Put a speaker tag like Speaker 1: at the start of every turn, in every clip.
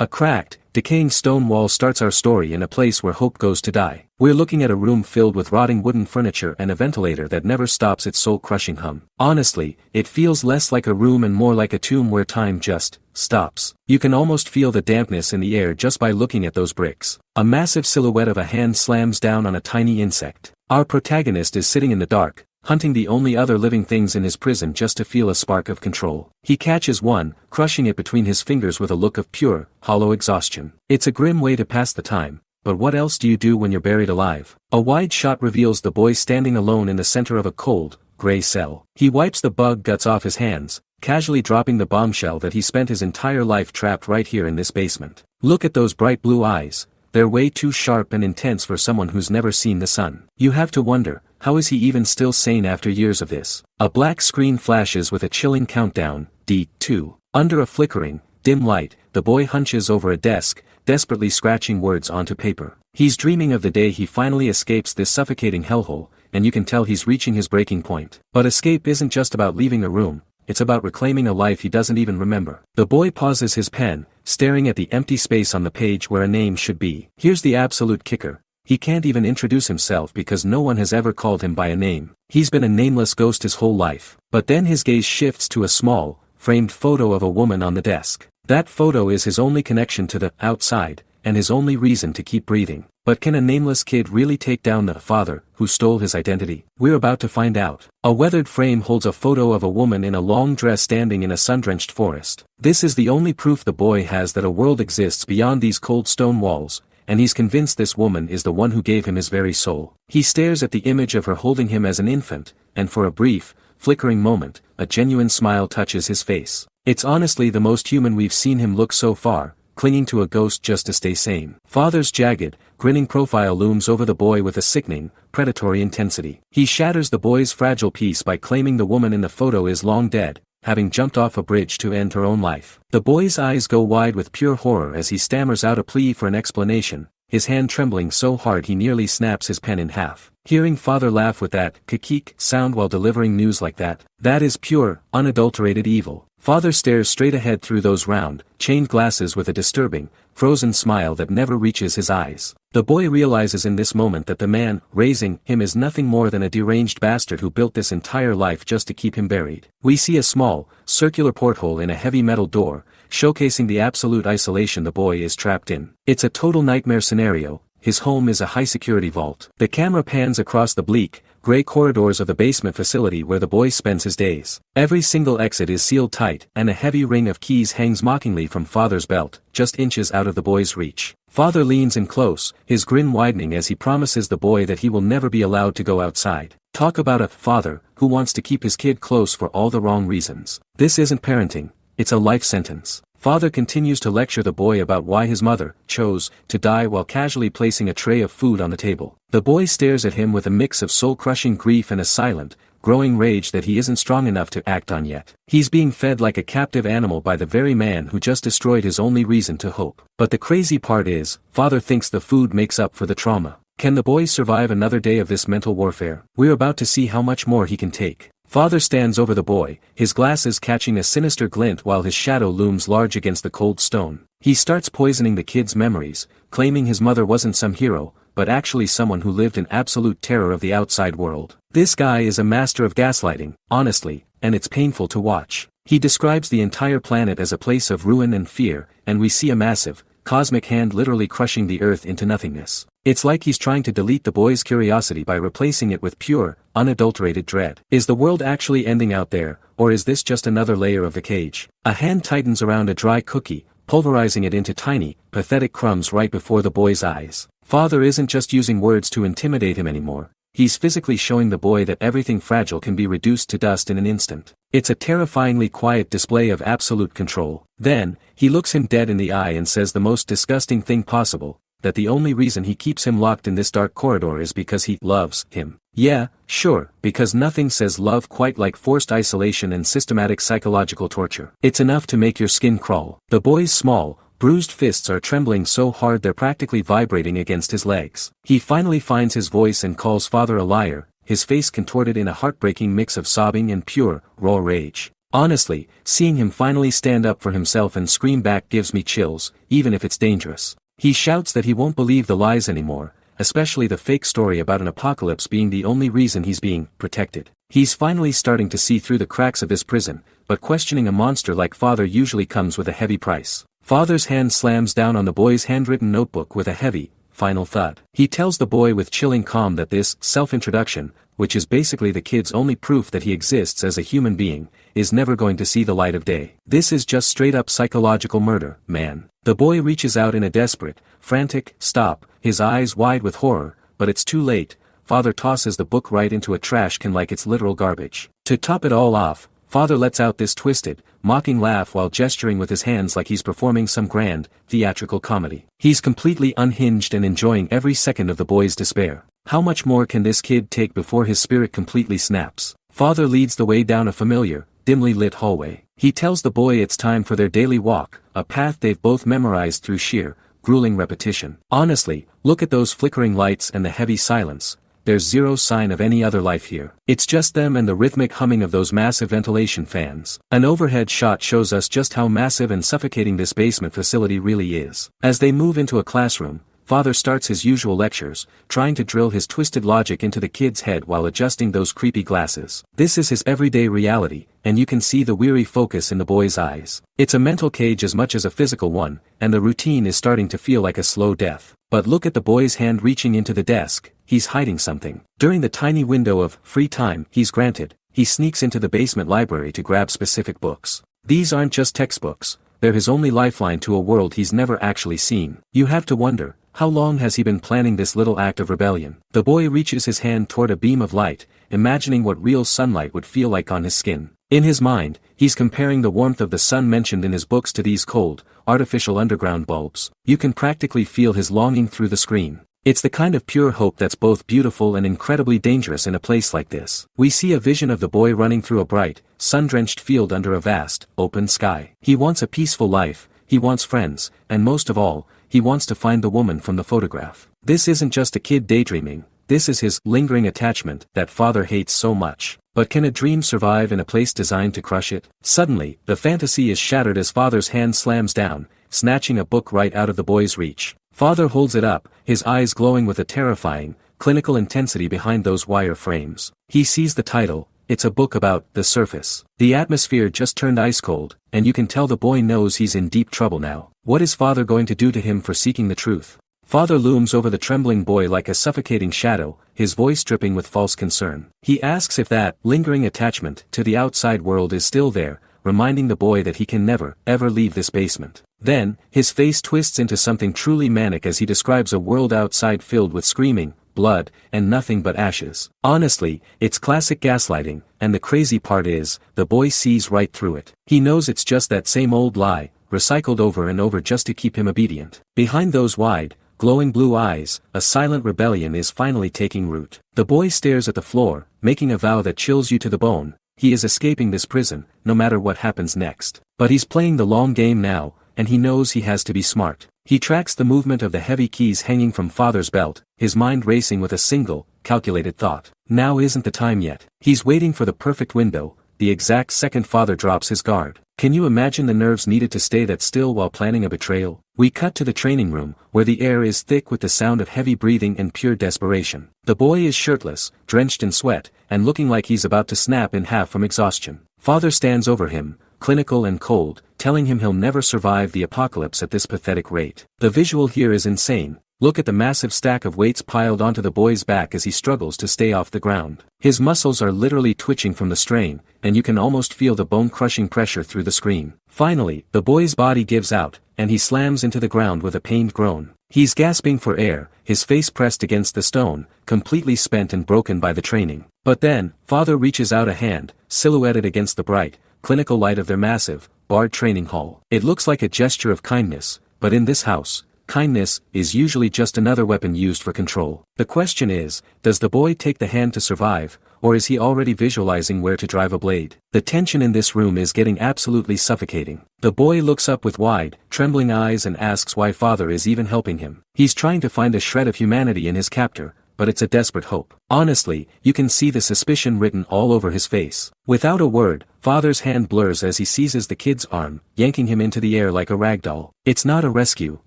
Speaker 1: A cracked, decaying stone wall starts our story in a place where hope goes to die. We're looking at a room filled with rotting wooden furniture and a ventilator that never stops its soul-crushing hum. Honestly, it feels less like a room and more like a tomb where time just stops. You can almost feel the dampness in the air just by looking at those bricks. A massive silhouette of a hand slams down on a tiny insect. Our protagonist is sitting in the dark, hunting the only other living things in his prison just to feel a spark of control. He catches one, crushing it between his fingers with a look of pure, hollow exhaustion. It's a grim way to pass the time, but what else do you do when you're buried alive? A wide shot reveals the boy standing alone in the center of a cold, gray cell. He wipes the bug guts off his hands, casually dropping the bombshell that he spent his entire life trapped right here in this basement. Look at those bright blue eyes. They're way too sharp and intense for someone who's never seen the sun. You have to wonder, how is he even still sane after years of this? A black screen flashes with a chilling countdown, D2. Under a flickering, dim light, the boy hunches over a desk, desperately scratching words onto paper. He's dreaming of the day he finally escapes this suffocating hellhole, and you can tell he's reaching his breaking point. But escape isn't just about leaving the room, it's about reclaiming a life he doesn't even remember. The boy pauses his pen, staring at the empty space on the page where a name should be. Here's the absolute kicker. He can't even introduce himself because no one has ever called him by a name. He's been a nameless ghost his whole life. But then his gaze shifts to a small, framed photo of a woman on the desk. That photo is his only connection to the outside, and his only reason to keep breathing. But can a nameless kid really take down the father who stole his identity? We're about to find out. A weathered frame holds a photo of a woman in a long dress standing in a sun-drenched forest. This is the only proof the boy has that a world exists beyond these cold stone walls, and he's convinced this woman is the one who gave him his very soul. He stares at the image of her holding him as an infant, and for a brief, flickering moment, a genuine smile touches his face. It's honestly the most human we've seen him look so far, clinging to a ghost just to stay sane. Father's jagged, grinning profile looms over the boy with a sickening, predatory intensity. He shatters the boy's fragile peace by claiming the woman in the photo is long dead, having jumped off a bridge to end her own life. The boy's eyes go wide with pure horror as he stammers out a plea for an explanation, his hand trembling so hard he nearly snaps his pen in half. Hearing father laugh with that kikik sound while delivering news like that is pure, unadulterated evil. Father stares straight ahead through those round, chained glasses with a disturbing, frozen smile that never reaches his eyes. The boy realizes in this moment that the man raising him is nothing more than a deranged bastard who built this entire life just to keep him buried. We see a small, circular porthole in a heavy metal door, showcasing the absolute isolation the boy is trapped in. It's a total nightmare scenario. His home is a high-security vault. The camera pans across the bleak, gray corridors of the basement facility where the boy spends his days. Every single exit is sealed tight, and a heavy ring of keys hangs mockingly from father's belt, just inches out of the boy's reach. Father leans in close, his grin widening as he promises the boy that he will never be allowed to go outside. Talk about a father who wants to keep his kid close for all the wrong reasons. This isn't parenting, it's a life sentence. Father continues to lecture the boy about why his mother chose to die while casually placing a tray of food on the table. The boy stares at him with a mix of soul-crushing grief and a silent, growing rage that he isn't strong enough to act on yet. He's being fed like a captive animal by the very man who just destroyed his only reason to hope. But the crazy part is, father thinks the food makes up for the trauma. Can the boy survive another day of this mental warfare? We're about to see how much more he can take. Father stands over the boy, his glasses catching a sinister glint while his shadow looms large against the cold stone. He starts poisoning the kid's memories, claiming his mother wasn't some hero, but actually someone who lived in absolute terror of the outside world. This guy is a master of gaslighting, honestly, and it's painful to watch. He describes the entire planet as a place of ruin and fear, and we see a massive, cosmic hand literally crushing the earth into nothingness. It's like he's trying to delete the boy's curiosity by replacing it with pure, unadulterated dread. Is the world actually ending out there, or is this just another layer of the cage? A hand tightens around a dry cookie, pulverizing it into tiny, pathetic crumbs right before the boy's eyes. Father isn't just using words to intimidate him anymore. He's physically showing the boy that everything fragile can be reduced to dust in an instant. It's a terrifyingly quiet display of absolute control. Then, he looks him dead in the eye and says the most disgusting thing possible, that the only reason he keeps him locked in this dark corridor is because he loves him. Yeah, sure, because nothing says love quite like forced isolation and systematic psychological torture. It's enough to make your skin crawl. The boy's small, bruised fists are trembling so hard they're practically vibrating against his legs. He finally finds his voice and calls father a liar, his face contorted in a heartbreaking mix of sobbing and pure, raw rage. Honestly, seeing him finally stand up for himself and scream back gives me chills, even if it's dangerous. He shouts that he won't believe the lies anymore, especially the fake story about an apocalypse being the only reason he's being protected. He's finally starting to see through the cracks of this prison, but questioning a monster like Father usually comes with a heavy price. Father's hand slams down on the boy's handwritten notebook with a heavy, final thud. He tells the boy with chilling calm that this self-introduction, which is basically the kid's only proof that he exists as a human being, is never going to see the light of day. This is just straight-up psychological murder, man. The boy reaches out in a desperate, frantic stop, his eyes wide with horror, but it's too late. Father tosses the book right into a trash can like it's literal garbage. To top it all off, Father lets out this twisted, mocking laugh while gesturing with his hands like he's performing some grand, theatrical comedy. He's completely unhinged and enjoying every second of the boy's despair. How much more can this kid take before his spirit completely snaps? Father leads the way down a familiar, dimly lit hallway. He tells the boy it's time for their daily walk, a path they've both memorized through sheer, grueling repetition. Honestly, look at those flickering lights and the heavy silence. There's zero sign of any other life here. It's just them and the rhythmic humming of those massive ventilation fans. An overhead shot shows us just how massive and suffocating this basement facility really is. As they move into a classroom, Father starts his usual lectures, trying to drill his twisted logic into the kid's head while adjusting those creepy glasses. This is his everyday reality, and you can see the weary focus in the boy's eyes. It's a mental cage as much as a physical one, and the routine is starting to feel like a slow death. But look at the boy's hand reaching into the desk. He's hiding something. During the tiny window of free time he's granted, he sneaks into the basement library to grab specific books. These aren't just textbooks, they're his only lifeline to a world he's never actually seen. You have to wonder, how long has he been planning this little act of rebellion? The boy reaches his hand toward a beam of light, imagining what real sunlight would feel like on his skin. In his mind, he's comparing the warmth of the sun mentioned in his books to these cold, artificial underground bulbs. You can practically feel his longing through the screen. It's the kind of pure hope that's both beautiful and incredibly dangerous in a place like this. We see a vision of the boy running through a bright, sun-drenched field under a vast, open sky. He wants a peaceful life, he wants friends, and most of all, he wants to find the woman from the photograph. This isn't just a kid daydreaming, this is his lingering attachment that Father hates so much. But can a dream survive in a place designed to crush it? Suddenly, the fantasy is shattered as Father's hand slams down, snatching a book right out of the boy's reach. Father holds it up, his eyes glowing with a terrifying, clinical intensity behind those wire frames. He sees the title. It's a book about the surface. The atmosphere just turned ice cold, and you can tell the boy knows he's in deep trouble now. What is Father going to do to him for seeking the truth? Father looms over the trembling boy like a suffocating shadow, his voice dripping with false concern. He asks if that lingering attachment to the outside world is still there, reminding the boy that he can never, ever leave this basement. Then, his face twists into something truly manic as he describes a world outside filled with screaming, blood, and nothing but ashes. Honestly, it's classic gaslighting, and the crazy part is, the boy sees right through it. He knows it's just that same old lie, recycled over and over just to keep him obedient. Behind those wide, glowing blue eyes, a silent rebellion is finally taking root. The boy stares at the floor, making a vow that chills you to the bone. He is escaping this prison, no matter what happens next. But he's playing the long game now, and he knows he has to be smart. He tracks the movement of the heavy keys hanging from Father's belt, his mind racing with a single, calculated thought. Now isn't the time yet. He's waiting for the perfect window, the exact second Father drops his guard. Can you imagine the nerves needed to stay that still while planning a betrayal? We cut to the training room, where the air is thick with the sound of heavy breathing and pure desperation. The boy is shirtless, drenched in sweat, and looking like he's about to snap in half from exhaustion. Father stands over him, clinical and cold, telling him he'll never survive the apocalypse at this pathetic rate. The visual here is insane. Look at the massive stack of weights piled onto the boy's back as he struggles to stay off the ground. His muscles are literally twitching from the strain, and you can almost feel the bone-crushing pressure through the screen. Finally, the boy's body gives out, and he slams into the ground with a pained groan. He's gasping for air, his face pressed against the stone, completely spent and broken by the training. But then, Father reaches out a hand, silhouetted against the bright, clinical light of their massive, barred training hall. It looks like a gesture of kindness, but in this house, kindness is usually just another weapon used for control. The question is, does the boy take the hand to survive, or is he already visualizing where to drive a blade? The tension in this room is getting absolutely suffocating. The boy looks up with wide, trembling eyes and asks why Father is even helping him. He's trying to find a shred of humanity in his captor, but it's a desperate hope. Honestly, you can see the suspicion written all over his face. Without a word, father's hand blurs as he seizes the kid's arm, yanking him into the air like a ragdoll. It's not a rescue,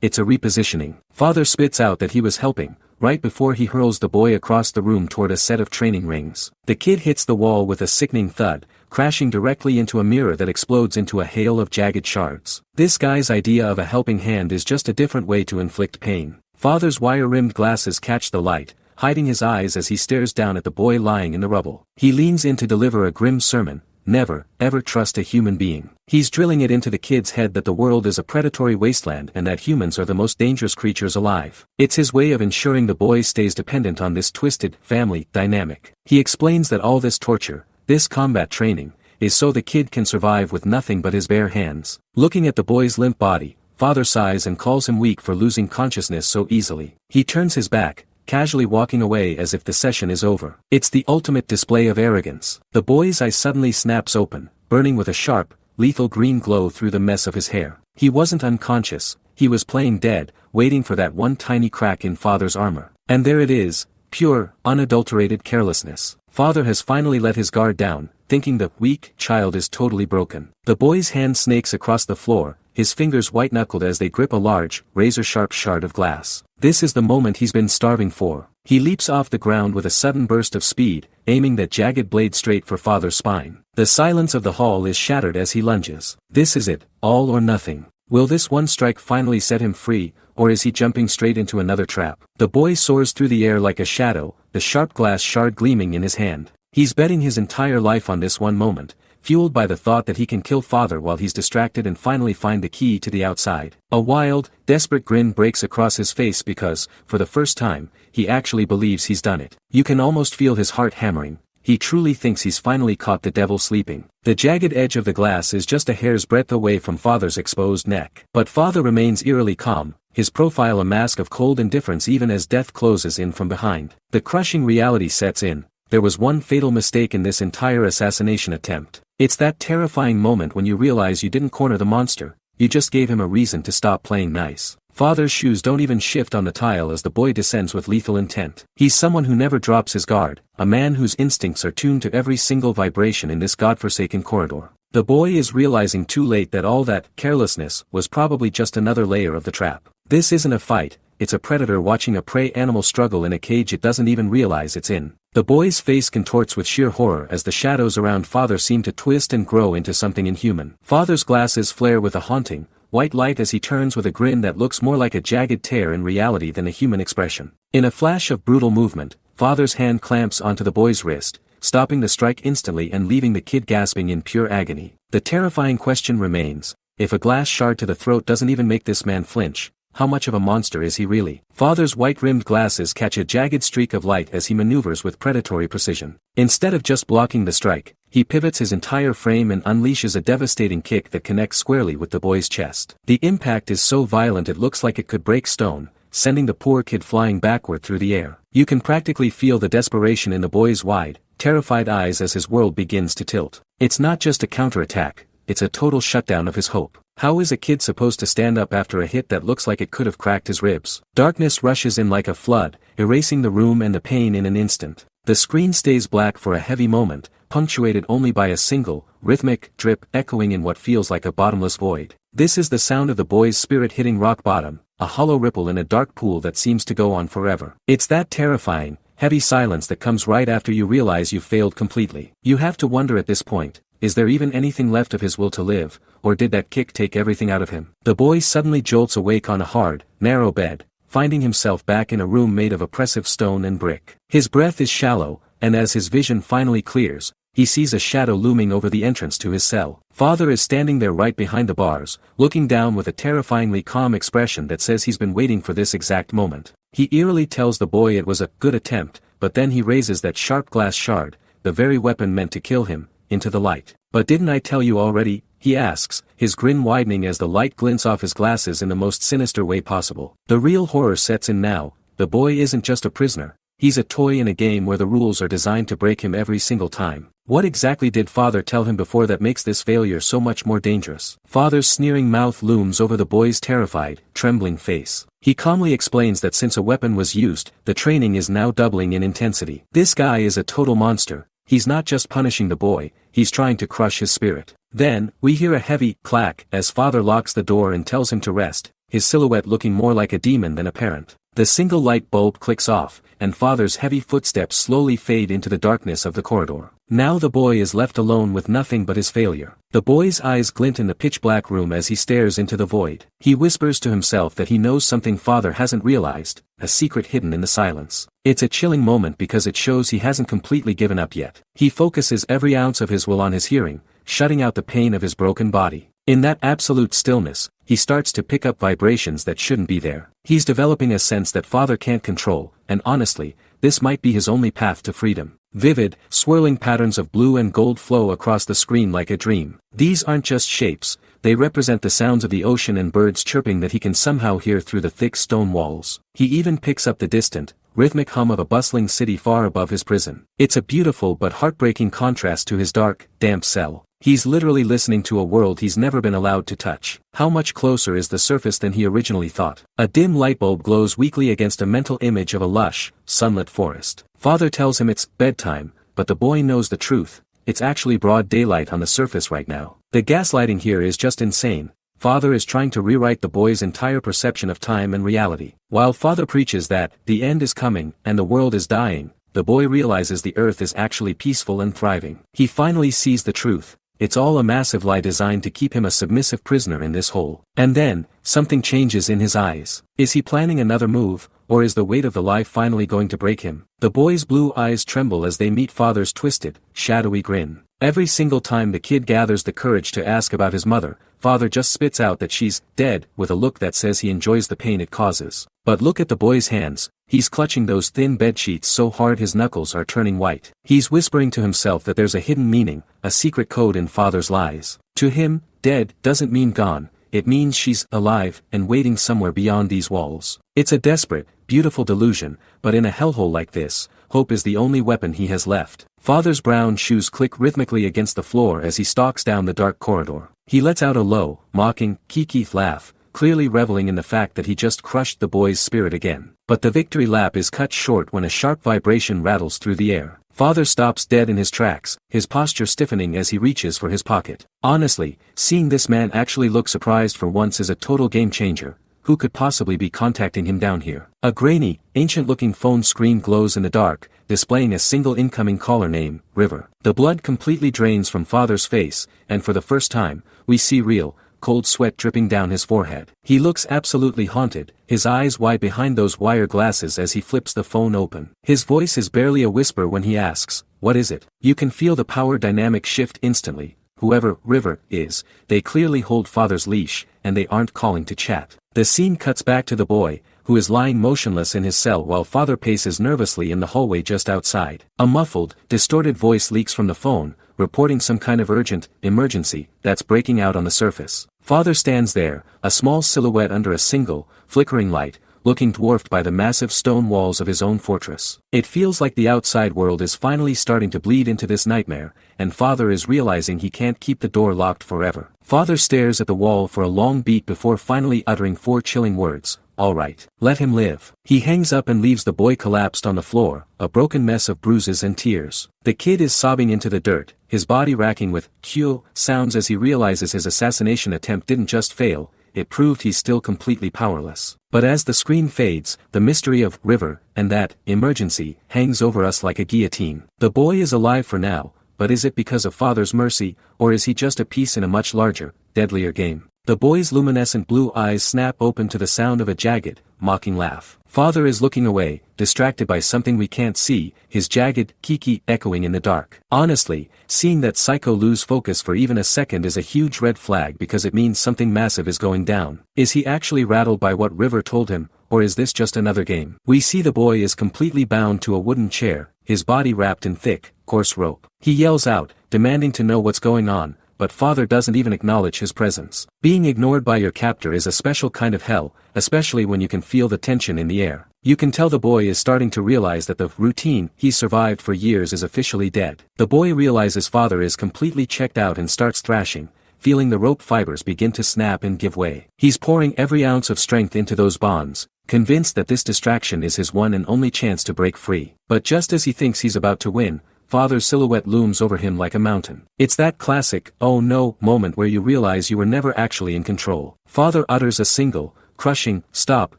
Speaker 1: it's a repositioning. Father spits out that he was helping, right before he hurls the boy across the room toward a set of training rings. The kid hits the wall with a sickening thud, crashing directly into a mirror that explodes into a hail of jagged shards. This guy's idea of a helping hand is just a different way to inflict pain. Father's wire-rimmed glasses catch the light, hiding his eyes as he stares down at the boy lying in the rubble. He leans in to deliver a grim sermon: never, ever trust a human being. He's drilling it into the kid's head that the world is a predatory wasteland and that humans are the most dangerous creatures alive. It's his way of ensuring the boy stays dependent on this twisted, family dynamic. He explains that all this torture, this combat training, is so the kid can survive with nothing but his bare hands. Looking at the boy's limp body, father sighs and calls him weak for losing consciousness so easily. He turns his back, casually walking away as if the session is over. It's the ultimate display of arrogance. The boy's eye suddenly snaps open, burning with a sharp, lethal green glow through the mess of his hair. He wasn't unconscious, he was playing dead, waiting for that one tiny crack in father's armor. And there it is, pure, unadulterated carelessness. Father has finally let his guard down, thinking the weak child is totally broken. The boy's hand snakes across the floor, his fingers white-knuckled as they grip a large, razor-sharp shard of glass. This is the moment he's been starving for. He leaps off the ground with a sudden burst of speed, aiming that jagged blade straight for father's spine. The silence of the hall is shattered as he lunges. This is it, all or nothing. Will this one strike finally set him free, or is he jumping straight into another trap? The boy soars through the air like a shadow, the sharp glass shard gleaming in his hand. He's betting his entire life on this one moment, fueled by the thought that he can kill father while he's distracted and finally find the key to the outside. A wild, desperate grin breaks across his face because, for the first time, he actually believes he's done it. You can almost feel his heart hammering. He truly thinks he's finally caught the devil sleeping. The jagged edge of the glass is just a hair's breadth away from father's exposed neck. But father remains eerily calm, his profile a mask of cold indifference even as death closes in from behind. The crushing reality sets in. There was one fatal mistake in this entire assassination attempt. It's that terrifying moment when you realize you didn't corner the monster, you just gave him a reason to stop playing nice. Father's shoes don't even shift on the tile as the boy descends with lethal intent. He's someone who never drops his guard, a man whose instincts are tuned to every single vibration in this godforsaken corridor. The boy is realizing too late that all that carelessness was probably just another layer of the trap. This isn't a fight, it's a predator watching a prey animal struggle in a cage it doesn't even realize it's in. The boy's face contorts with sheer horror as the shadows around father seem to twist and grow into something inhuman. Father's glasses flare with a haunting, white light as he turns with a grin that looks more like a jagged tear in reality than a human expression. In a flash of brutal movement, father's hand clamps onto the boy's wrist, stopping the strike instantly and leaving the kid gasping in pure agony. The terrifying question remains, if a glass shard to the throat doesn't even make this man flinch, how much of a monster is he really? Father's white-rimmed glasses catch a jagged streak of light as he maneuvers with predatory precision. Instead of just blocking the strike, he pivots his entire frame and unleashes a devastating kick that connects squarely with the boy's chest. The impact is so violent it looks like it could break stone, sending the poor kid flying backward through the air. You can practically feel the desperation in the boy's wide, terrified eyes as his world begins to tilt. It's not just a counterattack, it's a total shutdown of his hope. How is a kid supposed to stand up after a hit that looks like it could have cracked his ribs? Darkness rushes in like a flood, erasing the room and the pain in an instant. The screen stays black for a heavy moment, punctuated only by a single, rhythmic drip echoing in what feels like a bottomless void. This is the sound of the boy's spirit hitting rock bottom, a hollow ripple in a dark pool that seems to go on forever. It's that terrifying, heavy silence that comes right after you realize you've failed completely. You have to wonder at this point, is there even anything left of his will to live, or did that kick take everything out of him? The boy suddenly jolts awake on a hard, narrow bed, finding himself back in a room made of oppressive stone and brick. His breath is shallow, and as his vision finally clears, he sees a shadow looming over the entrance to his cell. Father is standing there right behind the bars, looking down with a terrifyingly calm expression that says he's been waiting for this exact moment. He eerily tells the boy it was a good attempt, but then he raises that sharp glass shard, the very weapon meant to kill him, into the light. But didn't I tell you already? He asks, his grin widening as the light glints off his glasses in the most sinister way possible. The real horror sets in now. The boy isn't just a prisoner, He's a toy in a game where the rules are designed to break him every single time. What exactly did father tell him before that makes this failure so much more dangerous? Father's sneering mouth looms over the boy's terrified, trembling face. He calmly explains that since a weapon was used, the training is now doubling in intensity. This guy is a total monster. He's not just punishing the boy, he's trying to crush his spirit. Then, we hear a heavy clack as father locks the door and tells him to rest, his silhouette looking more like a demon than a parent. The single light bulb clicks off, and father's heavy footsteps slowly fade into the darkness of the corridor. Now the boy is left alone with nothing but his failure. The boy's eyes glint in the pitch-black room as he stares into the void. He whispers to himself that he knows something father hasn't realized, a secret hidden in the silence. It's a chilling moment because it shows he hasn't completely given up yet. He focuses every ounce of his will on his hearing, shutting out the pain of his broken body. In that absolute stillness, he starts to pick up vibrations that shouldn't be there. He's developing a sense that father can't control, and honestly, this might be his only path to freedom. Vivid, swirling patterns of blue and gold flow across the screen like a dream. These aren't just shapes, they represent the sounds of the ocean and birds chirping that he can somehow hear through the thick stone walls. He even picks up the distant, rhythmic hum of a bustling city far above his prison. It's a beautiful but heartbreaking contrast to his dark, damp cell. He's literally listening to a world he's never been allowed to touch. How much closer is the surface than he originally thought? A dim light bulb glows weakly against a mental image of a lush, sunlit forest. Father tells him it's bedtime, but the boy knows the truth. It's actually broad daylight on the surface right now. The gaslighting here is just insane. Father is trying to rewrite the boy's entire perception of time and reality. While father preaches that the end is coming and the world is dying, the boy realizes the earth is actually peaceful and thriving. He finally sees the truth. It's all a massive lie designed to keep him a submissive prisoner in this hole. And then, something changes in his eyes. Is he planning another move, or is the weight of the lie finally going to break him? The boy's blue eyes tremble as they meet father's twisted, shadowy grin. Every single time the kid gathers the courage to ask about his mother, father just spits out that she's dead with a look that says he enjoys the pain it causes. But look at the boy's hands. He's clutching those thin bedsheets so hard his knuckles are turning white. He's whispering to himself that there's a hidden meaning, a secret code in father's lies. To him, dead doesn't mean gone, it means she's alive and waiting somewhere beyond these walls. It's a desperate, beautiful delusion, but in a hellhole like this, hope is the only weapon he has left. Father's brown shoes click rhythmically against the floor as he stalks down the dark corridor. He lets out a low, mocking, kiki laugh, clearly reveling in the fact that he just crushed the boy's spirit again. But the victory lap is cut short when a sharp vibration rattles through the air. Father stops dead in his tracks, his posture stiffening as he reaches for his pocket. Honestly, seeing this man actually look surprised for once is a total game changer. Who could possibly be contacting him down here? A grainy, ancient-looking phone screen glows in the dark, displaying a single incoming caller name, River. The blood completely drains from father's face, and for the first time, we see real, cold sweat dripping down his forehead. He looks absolutely haunted, his eyes wide behind those wire glasses as he flips the phone open. His voice is barely a whisper when he asks, "What is it?" You can feel the power dynamic shift instantly. Whoever River is, they clearly hold father's leash, and they aren't calling to chat. The scene cuts back to the boy, who is lying motionless in his cell while father paces nervously in the hallway just outside. A muffled, distorted voice leaks from the phone, reporting some kind of urgent emergency that's breaking out on the surface. Father stands there, a small silhouette under a single, flickering light, looking dwarfed by the massive stone walls of his own fortress. It feels like the outside world is finally starting to bleed into this nightmare, and father is realizing he can't keep the door locked forever. Father stares at the wall for a long beat before finally uttering 4 chilling words. "All right, let him live." He hangs up and leaves the boy collapsed on the floor, a broken mess of bruises and tears. The kid is sobbing into the dirt, his body racking with "Q" sounds as he realizes his assassination attempt didn't just fail, it proved he's still completely powerless. But as the screen fades, the mystery of River and that emergency hangs over us like a guillotine. The boy is alive for now, but is it because of father's mercy, or is he just a piece in a much larger, deadlier game? The boy's luminescent blue eyes snap open to the sound of a jagged, mocking laugh. Father is looking away, distracted by something we can't see, his jagged kiki echoing in the dark. Honestly, seeing that psycho lose focus for even a second is a huge red flag because it means something massive is going down. Is he actually rattled by what River told him, or is this just another game? We see the boy is completely bound to a wooden chair, his body wrapped in thick, coarse rope. He yells out, demanding to know what's going on, but father doesn't even acknowledge his presence. Being ignored by your captor is a special kind of hell, especially when you can feel the tension in the air. You can tell the boy is starting to realize that the routine he's survived for years is officially dead. The boy realizes father is completely checked out and starts thrashing, feeling the rope fibers begin to snap and give way. He's pouring every ounce of strength into those bonds, convinced that this distraction is his one and only chance to break free. But just as he thinks he's about to win, father's silhouette looms over him like a mountain. It's that classic, oh no, moment where you realize you were never actually in control. Father utters a single, crushing, stop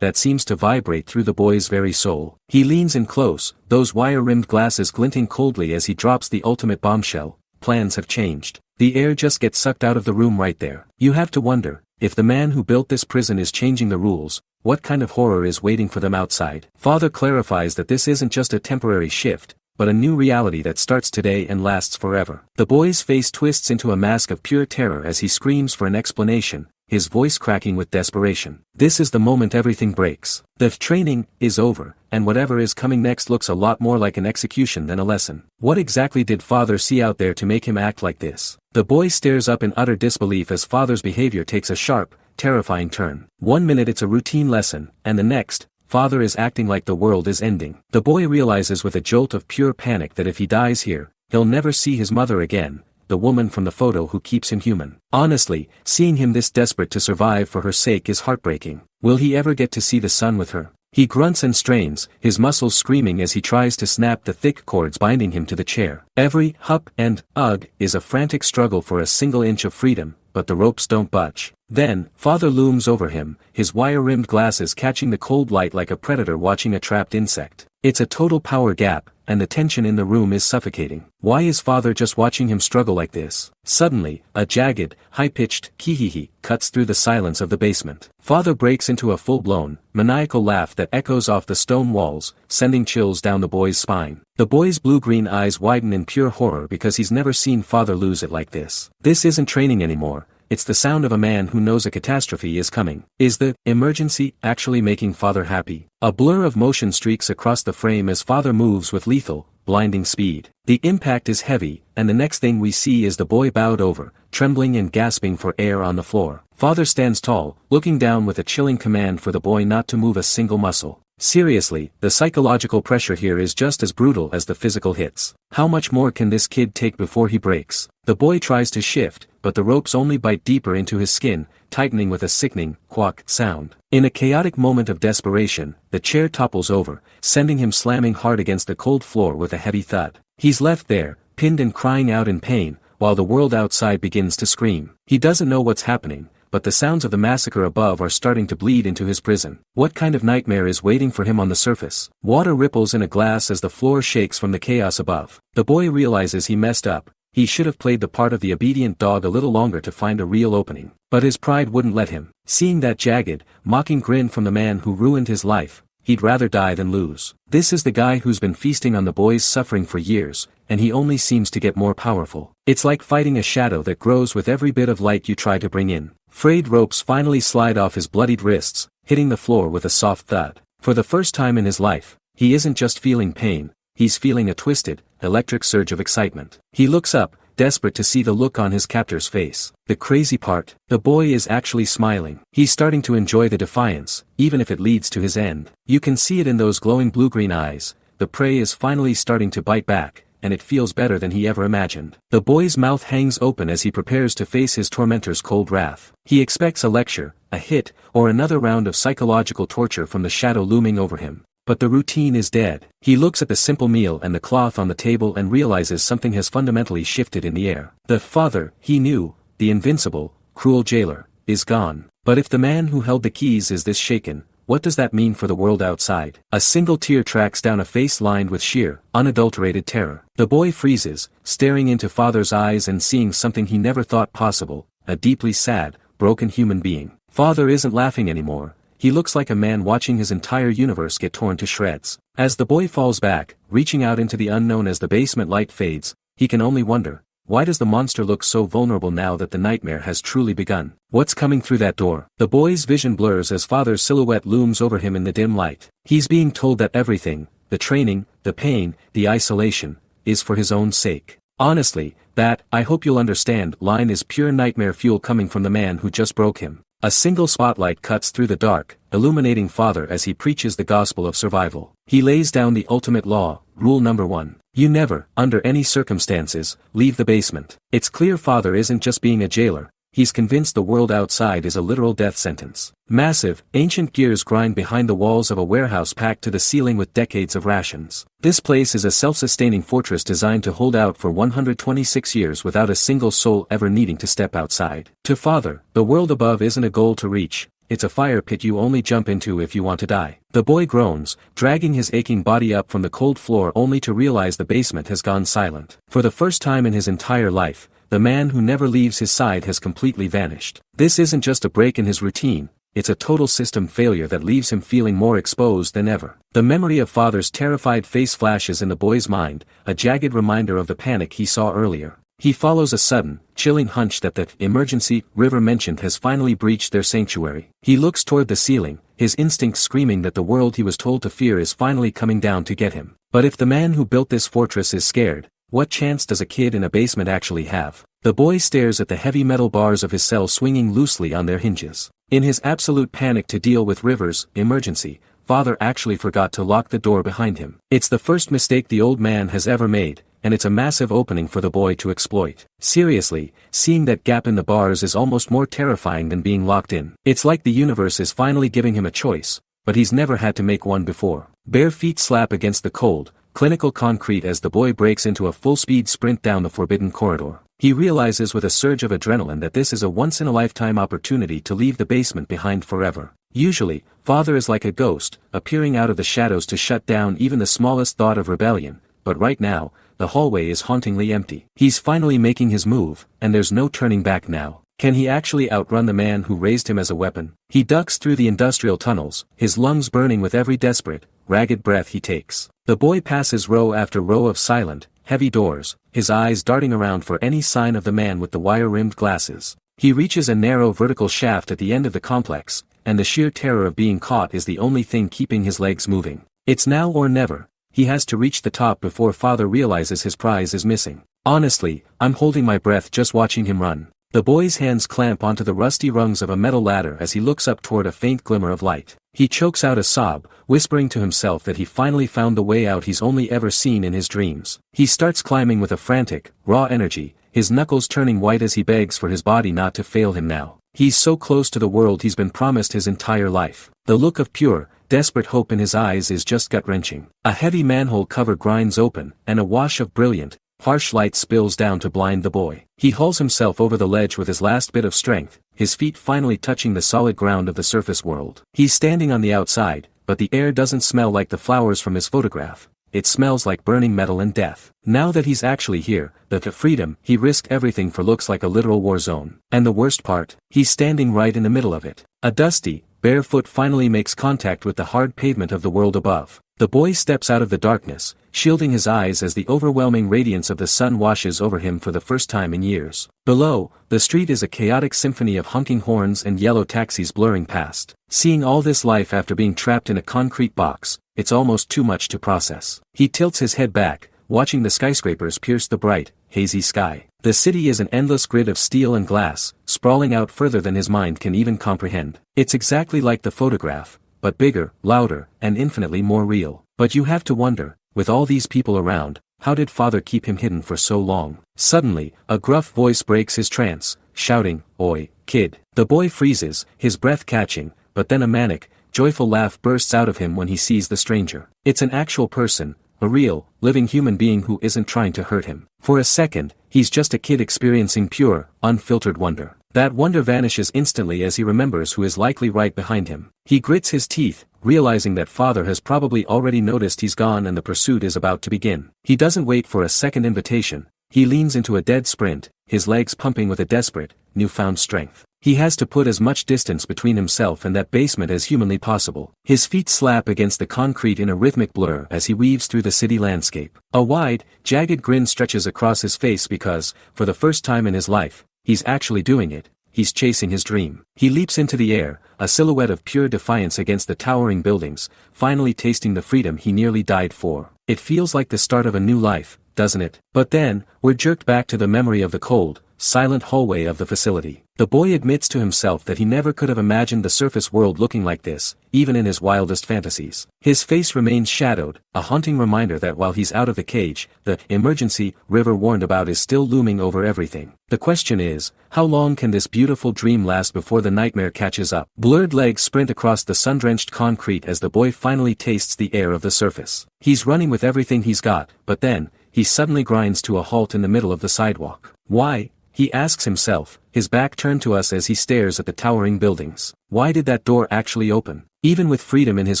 Speaker 1: that seems to vibrate through the boy's very soul. He leans in close, those wire-rimmed glasses glinting coldly as he drops the ultimate bombshell. Plans have changed. The air just gets sucked out of the room right there. You have to wonder, if the man who built this prison is changing the rules, what kind of horror is waiting for them outside? Father clarifies that this isn't just a temporary shift, but a new reality that starts today and lasts forever. The boy's face twists into a mask of pure terror as he screams for an explanation, his voice cracking with desperation. This is the moment everything breaks. The training is over, and whatever is coming next looks a lot more like an execution than a lesson. What exactly did father see out there to make him act like this? The boy stares up in utter disbelief as father's behavior takes a sharp, terrifying turn. 1 minute it's a routine lesson, and the next, father is acting like the world is ending. The boy realizes with a jolt of pure panic that if he dies here, he'll never see his mother again, the woman from the photo who keeps him human. Honestly, seeing him this desperate to survive for her sake is heartbreaking. Will he ever get to see the sun with her? He grunts and strains, his muscles screaming as he tries to snap the thick cords binding him to the chair. Every hup and ugh is a frantic struggle for a single inch of freedom, but the ropes don't budge. Then, father looms over him, his wire-rimmed glasses catching the cold light like a predator watching a trapped insect. It's a total power gap, and the tension in the room is suffocating. Why is father just watching him struggle like this? Suddenly, a jagged, high-pitched kihihi cuts through the silence of the basement. Father breaks into a full-blown, maniacal laugh that echoes off the stone walls, sending chills down the boy's spine. The boy's blue-green eyes widen in pure horror because he's never seen father lose it like this. This isn't training anymore. It's the sound of a man who knows a catastrophe is coming. Is the emergency actually making father happy? A blur of motion streaks across the frame as father moves with lethal, blinding speed. The impact is heavy, and the next thing we see is the boy bowed over, trembling and gasping for air on the floor. Father stands tall, looking down with a chilling command for the boy not to move a single muscle. Seriously, the psychological pressure here is just as brutal as the physical hits. How much more can this kid take before he breaks? The boy tries to shift, but the ropes only bite deeper into his skin, tightening with a sickening, quack sound. In a chaotic moment of desperation, the chair topples over, sending him slamming hard against the cold floor with a heavy thud. He's left there, pinned and crying out in pain, while the world outside begins to scream. He doesn't know what's happening, but the sounds of the massacre above are starting to bleed into his prison. What kind of nightmare is waiting for him on the surface? Water ripples in a glass as the floor shakes from the chaos above. The boy realizes he messed up. He should have played the part of the obedient dog a little longer to find a real opening. But his pride wouldn't let him. Seeing that jagged, mocking grin from the man who ruined his life, he'd rather die than lose. This is the guy who's been feasting on the boy's suffering for years, and he only seems to get more powerful. It's like fighting a shadow that grows with every bit of light you try to bring in. Frayed ropes finally slide off his bloodied wrists, hitting the floor with a soft thud. For the first time in his life, he isn't just feeling pain, he's feeling a twisted, electric surge of excitement. He looks up, desperate to see the look on his captor's face. The crazy part, the boy is actually smiling. He's starting to enjoy the defiance, even if it leads to his end. You can see it in those glowing blue-green eyes. The prey is finally starting to bite back, and it feels better than he ever imagined. The boy's mouth hangs open as he prepares to face his tormentor's cold wrath. He expects a lecture, a hit, or another round of psychological torture from the shadow looming over him. But the routine is dead. He looks at the simple meal and the cloth on the table and realizes something has fundamentally shifted in the air. The father, he knew, the invincible, cruel jailer, is gone. But if the man who held the keys is this shaken, what does that mean for the world outside? A single tear tracks down a face lined with sheer, unadulterated terror. The boy freezes, staring into father's eyes and seeing something he never thought possible, a deeply sad, broken human being. Father isn't laughing anymore. He looks like a man watching his entire universe get torn to shreds. As the boy falls back, reaching out into the unknown as the basement light fades, he can only wonder, why does the monster look so vulnerable now that the nightmare has truly begun? What's coming through that door? The boy's vision blurs as father's silhouette looms over him in the dim light. He's being told that everything, the training, the pain, the isolation, is for his own sake. Honestly, that, I hope you'll understand, line is pure nightmare fuel coming from the man who just broke him. A single spotlight cuts through the dark, illuminating Father as he preaches the gospel of survival. He lays down the ultimate law, rule number 1. You never, under any circumstances, leave the basement. It's clear Father isn't just being a jailer, he's convinced the world outside is a literal death sentence. Massive, ancient gears grind behind the walls of a warehouse packed to the ceiling with decades of rations. This place is a self-sustaining fortress designed to hold out for 126 years without a single soul ever needing to step outside. To Father, the world above isn't a goal to reach, it's a fire pit you only jump into if you want to die. The boy groans, dragging his aching body up from the cold floor only to realize the basement has gone silent. For the first time in his entire life, the man who never leaves his side has completely vanished. This isn't just a break in his routine, it's a total system failure that leaves him feeling more exposed than ever. The memory of Father's terrified face flashes in the boy's mind, a jagged reminder of the panic he saw earlier. He follows a sudden, chilling hunch that the emergency river mentioned has finally breached their sanctuary. He looks toward the ceiling, his instincts screaming that the world he was told to fear is finally coming down to get him. But if the man who built this fortress is scared, what chance does a kid in a basement actually have? The boy stares at the heavy metal bars of his cell swinging loosely on their hinges. In his absolute panic to deal with River's emergency, Father actually forgot to lock the door behind him. It's the first mistake the old man has ever made, and it's a massive opening for the boy to exploit. Seriously, seeing that gap in the bars is almost more terrifying than being locked in. It's like the universe is finally giving him a choice, but he's never had to make one before. Bare feet slap against the cold, clinical concrete as the boy breaks into a full-speed sprint down the forbidden corridor. He realizes with a surge of adrenaline that this is a once-in-a-lifetime opportunity to leave the basement behind forever. Usually, Father is like a ghost, appearing out of the shadows to shut down even the smallest thought of rebellion, but right now, the hallway is hauntingly empty. He's finally making his move, and there's no turning back now. Can he actually outrun the man who raised him as a weapon? He ducks through the industrial tunnels, his lungs burning with every desperate, ragged breath he takes. The boy passes row after row of silent, heavy doors, his eyes darting around for any sign of the man with the wire-rimmed glasses. He reaches a narrow vertical shaft at the end of the complex, and the sheer terror of being caught is the only thing keeping his legs moving. It's now or never. He has to reach the top before Father realizes his prize is missing. Honestly, I'm holding my breath just watching him run. The boy's hands clamp onto the rusty rungs of a metal ladder as he looks up toward a faint glimmer of light. He chokes out a sob, whispering to himself that he finally found the way out he's only ever seen in his dreams. He starts climbing with a frantic, raw energy, his knuckles turning white as he begs for his body not to fail him now. He's so close to the world he's been promised his entire life. The look of pure, desperate hope in his eyes is just gut-wrenching. A heavy manhole cover grinds open, and a wash of brilliant, harsh light spills down to blind the boy. He hauls himself over the ledge with his last bit of strength, his feet finally touching the solid ground of the surface world. He's standing on the outside, but the air doesn't smell like the flowers from his photograph. It smells like burning metal and death. Now that he's actually here, the freedom he risked everything for looks like a literal war zone. And the worst part, he's standing right in the middle of it. A dusty, bare foot finally makes contact with the hard pavement of the world above. The boy steps out of the darkness, shielding his eyes as the overwhelming radiance of the sun washes over him for the first time in years. Below, the street is a chaotic symphony of honking horns and yellow taxis blurring past. Seeing all this life after being trapped in a concrete box, it's almost too much to process. He tilts his head back, watching the skyscrapers pierce the bright, hazy sky. The city is an endless grid of steel and glass, sprawling out further than his mind can even comprehend. It's exactly like the photograph, but bigger, louder, and infinitely more real. But you have to wonder, with all these people around, how did Father keep him hidden for so long? Suddenly, a gruff voice breaks his trance, shouting, "Oi, kid." The boy freezes, his breath catching, but then a manic, joyful laugh bursts out of him when he sees the stranger. It's an actual person, a real, living human being who isn't trying to hurt him. For a second, he's just a kid experiencing pure, unfiltered wonder. That wonder vanishes instantly as he remembers who is likely right behind him. He grits his teeth, realizing that Father has probably already noticed he's gone and the pursuit is about to begin. He doesn't wait for a second invitation, he leans into a dead sprint, his legs pumping with a desperate, newfound strength. He has to put as much distance between himself and that basement as humanly possible. His feet slap against the concrete in a rhythmic blur as he weaves through the city landscape. A wide, jagged grin stretches across his face because, for the first time in his life, he's actually doing it. He's chasing his dream. He leaps into the air, a silhouette of pure defiance against the towering buildings, finally tasting the freedom he nearly died for. It feels like the start of a new life, doesn't it? But then, we're jerked back to the memory of the cold, silent hallway of the facility. The boy admits to himself that he never could have imagined the surface world looking like this, even in his wildest fantasies. His face remains shadowed, a haunting reminder that while he's out of the cage, the emergency river warned about is still looming over everything. The question is, how long can this beautiful dream last before the nightmare catches up? Blurred legs sprint across the sun-drenched concrete as the boy finally tastes the air of the surface. He's running with everything he's got, but then, he suddenly grinds to a halt in the middle of the sidewalk. Why? He asks himself, his back turned to us as he stares at the towering buildings. Why did that door actually open? Even with freedom in his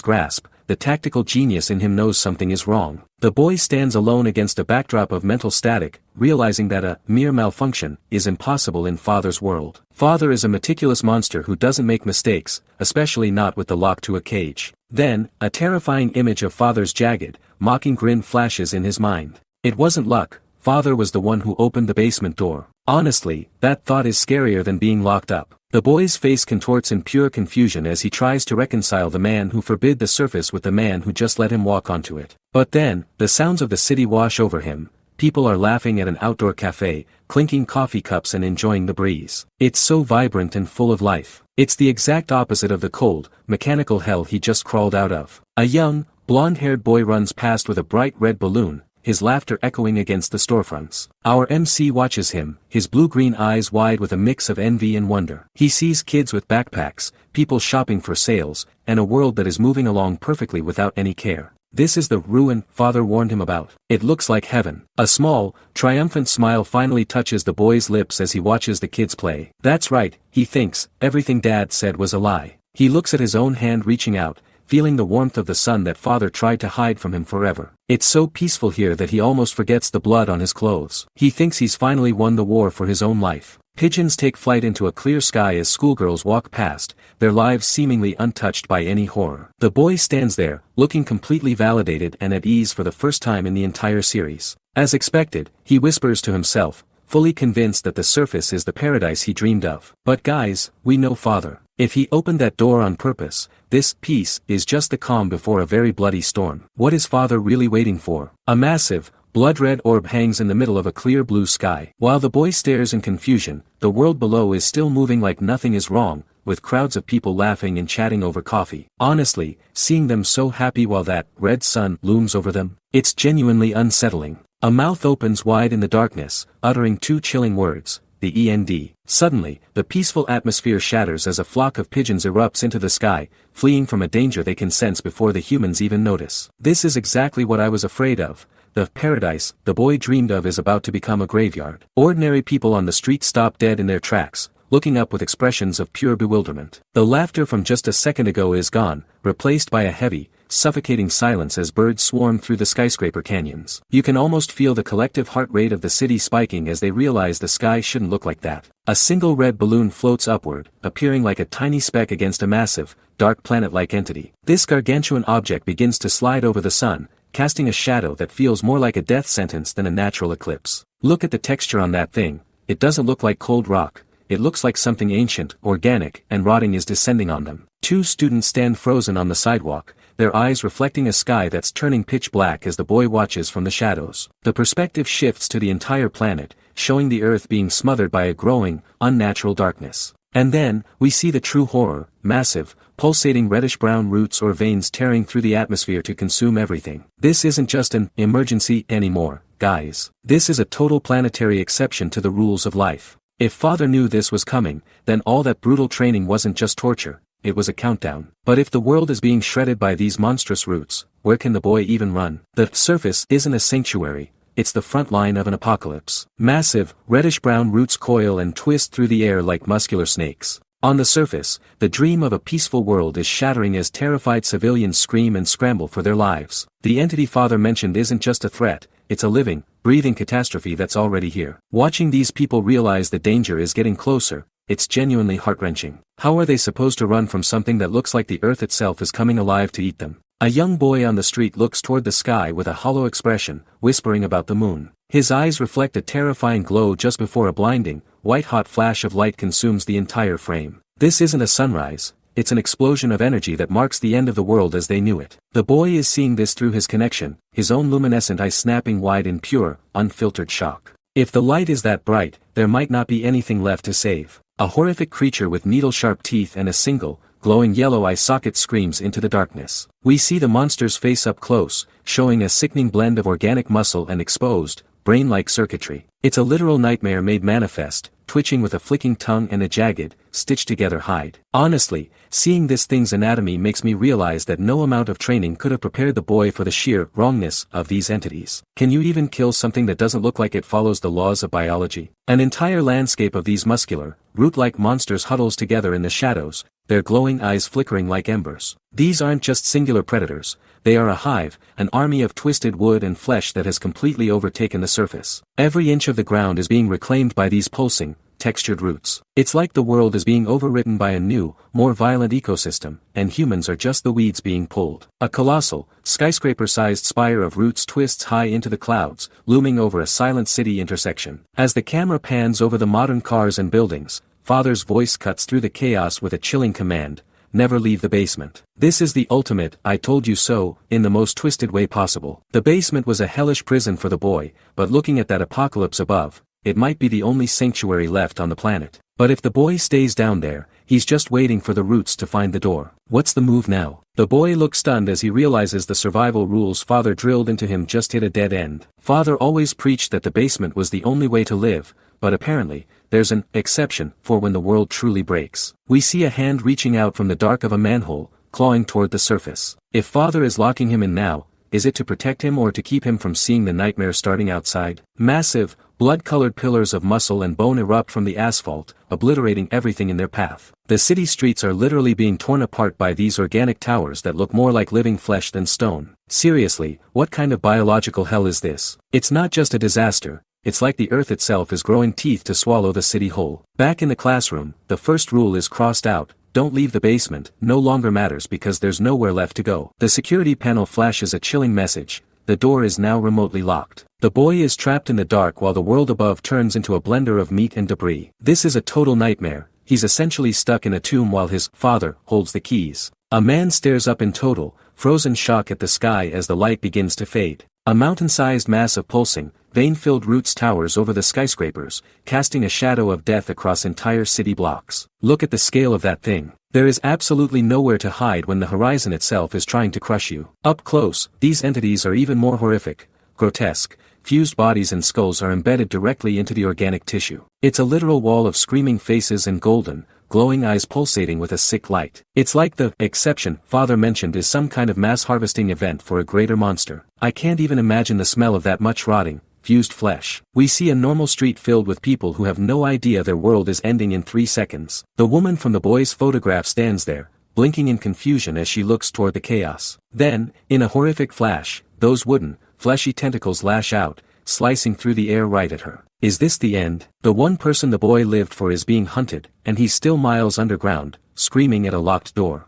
Speaker 1: grasp, the tactical genius in him knows something is wrong. The boy stands alone against a backdrop of mental static, realizing that a mere malfunction is impossible in Father's world. Father is a meticulous monster who doesn't make mistakes, especially not with the lock to a cage. Then, a terrifying image of Father's jagged, mocking grin flashes in his mind. It wasn't luck, Father was the one who opened the basement door. Honestly, that thought is scarier than being locked up. The boy's face contorts in pure confusion as he tries to reconcile the man who forbid the surface with the man who just let him walk onto it. But then, the sounds of the city wash over him. People are laughing at an outdoor cafe, clinking coffee cups and enjoying the breeze. It's so vibrant and full of life. It's the exact opposite of the cold, mechanical hell he just crawled out of. A young, blonde-haired boy runs past with a bright red balloon, his laughter echoing against the storefronts. Our MC watches him, his blue-green eyes wide with a mix of envy and wonder. He sees kids with backpacks, people shopping for sales, and a world that is moving along perfectly without any care. This is the ruin Father warned him about. It looks like heaven. A small, triumphant smile finally touches the boy's lips as he watches the kids play. That's right, he thinks, everything Dad said was a lie. He looks at his own hand reaching out, feeling the warmth of the sun that Father tried to hide from him forever. It's so peaceful here that he almost forgets the blood on his clothes. He thinks he's finally won the war for his own life. Pigeons take flight into a clear sky as schoolgirls walk past, their lives seemingly untouched by any horror. The boy stands there, looking completely validated and at ease for the first time in the entire series. As expected, he whispers to himself, fully convinced that the surface is the paradise he dreamed of. But guys, we know Father. If he opened that door on purpose, this peace is just the calm before a very bloody storm. What is Father really waiting for? A massive, blood-red orb hangs in the middle of a clear blue sky. While the boy stares in confusion, the world below is still moving like nothing is wrong, with crowds of people laughing and chatting over coffee. Honestly, seeing them so happy while that red sun looms over them, it's genuinely unsettling. A mouth opens wide in the darkness, uttering two chilling words, the END. Suddenly, the peaceful atmosphere shatters as a flock of pigeons erupts into the sky, fleeing from a danger they can sense before the humans even notice. This is exactly what I was afraid of. The paradise the boy dreamed of is about to become a graveyard. Ordinary people on the street stop dead in their tracks, looking up with expressions of pure bewilderment. The laughter from just a second ago is gone, replaced by a heavy, suffocating silence as birds swarm through the skyscraper canyons. You can almost feel the collective heart rate of the city spiking as they realize the sky shouldn't look like that. A single red balloon floats upward, appearing like a tiny speck against a massive, dark planet-like entity. This gargantuan object begins to slide over the sun, casting a shadow that feels more like a death sentence than a natural eclipse. Look at the texture on that thing. It doesn't look like cold rock. It looks like something ancient, organic, and rotting is descending on them. Two students stand frozen on the sidewalk, their eyes reflecting a sky that's turning pitch black as the boy watches from the shadows. The perspective shifts to the entire planet, showing the earth being smothered by a growing, unnatural darkness. And then, we see the true horror, massive, pulsating reddish-brown roots or veins tearing through the atmosphere to consume everything. This isn't just an emergency anymore, guys. This is a total planetary exception to the rules of life. If Father knew this was coming, then all that brutal training wasn't just torture, it was a countdown. But if the world is being shredded by these monstrous roots, where can the boy even run? The surface isn't a sanctuary, it's the front line of an apocalypse. Massive, reddish-brown roots coil and twist through the air like muscular snakes. On the surface, the dream of a peaceful world is shattering as terrified civilians scream and scramble for their lives. The entity Father mentioned isn't just a threat, it's a living, breathing catastrophe that's already here. Watching these people realize the danger is getting closer, it's genuinely heart-wrenching. How are they supposed to run from something that looks like the earth itself is coming alive to eat them? A young boy on the street looks toward the sky with a hollow expression, whispering about the moon. His eyes reflect a terrifying glow just before a blinding, white-hot flash of light consumes the entire frame. This isn't a sunrise, it's an explosion of energy that marks the end of the world as they knew it. The boy is seeing this through his connection, his own luminescent eyes snapping wide in pure, unfiltered shock. If the light is that bright, there might not be anything left to save. A horrific creature with needle-sharp teeth and a single, glowing yellow eye socket screams into the darkness. We see the monster's face up close, showing a sickening blend of organic muscle and exposed, brain-like circuitry. It's a literal nightmare made manifest, twitching with a flicking tongue and a jagged, stitched-together hide. Honestly, seeing this thing's anatomy makes me realize that no amount of training could have prepared the boy for the sheer wrongness of these entities. Can you even kill something that doesn't look like it follows the laws of biology? An entire landscape of these muscular, root-like monsters huddles together in the shadows, their glowing eyes flickering like embers. These aren't just singular predators, they are a hive, an army of twisted wood and flesh that has completely overtaken the surface. Every inch of the ground is being reclaimed by these pulsing, textured roots. It's like the world is being overwritten by a new, more violent ecosystem, and humans are just the weeds being pulled. A colossal, skyscraper-sized spire of roots twists high into the clouds, looming over a silent city intersection. As the camera pans over the modern cars and buildings, Father's voice cuts through the chaos with a chilling command: never leave the basement. This is the ultimate "I told you so" in the most twisted way possible. The basement was a hellish prison for the boy, but looking at that apocalypse above, it might be the only sanctuary left on the planet. But if the boy stays down there, he's just waiting for the roots to find the door. What's the move now? The boy looks stunned as he realizes the survival rules Father drilled into him just hit a dead end. Father always preached that the basement was the only way to live, but apparently, there's an exception for when the world truly breaks. We see a hand reaching out from the dark of a manhole, clawing toward the surface. If Father is locking him in now, is it to protect him or to keep him from seeing the nightmare starting outside? Massive, blood-colored pillars of muscle and bone erupt from the asphalt, obliterating everything in their path. The city streets are literally being torn apart by these organic towers that look more like living flesh than stone. Seriously, what kind of biological hell is this? It's not just a disaster. It's like the earth itself is growing teeth to swallow the city whole. Back in the classroom, the first rule is crossed out: don't leave the basement, no longer matters because there's nowhere left to go. The security panel flashes a chilling message: the door is now remotely locked. The boy is trapped in the dark while the world above turns into a blender of meat and debris. This is a total nightmare. He's essentially stuck in a tomb while his father holds the keys. A man stares up in total, frozen shock at the sky as the light begins to fade. A mountain-sized mass of pulsing, vein-filled roots towers over the skyscrapers, casting a shadow of death across entire city blocks. Look at the scale of that thing. There is absolutely nowhere to hide when the horizon itself is trying to crush you. Up close, these entities are even more horrific, grotesque. Fused bodies and skulls are embedded directly into the organic tissue. It's a literal wall of screaming faces and golden, glowing eyes pulsating with a sick light. It's like the exception Father mentioned is some kind of mass harvesting event for a greater monster. I can't even imagine the smell of that much rotting, fused flesh. We see a normal street filled with people who have no idea their world is ending in 3 seconds. The woman from the boy's photograph stands there, blinking in confusion as she looks toward the chaos. Then, in a horrific flash, those wooden, fleshy tentacles lash out, slicing through the air right at her. Is this the end? The one person the boy lived for is being hunted, and he's still miles underground, screaming at a locked door.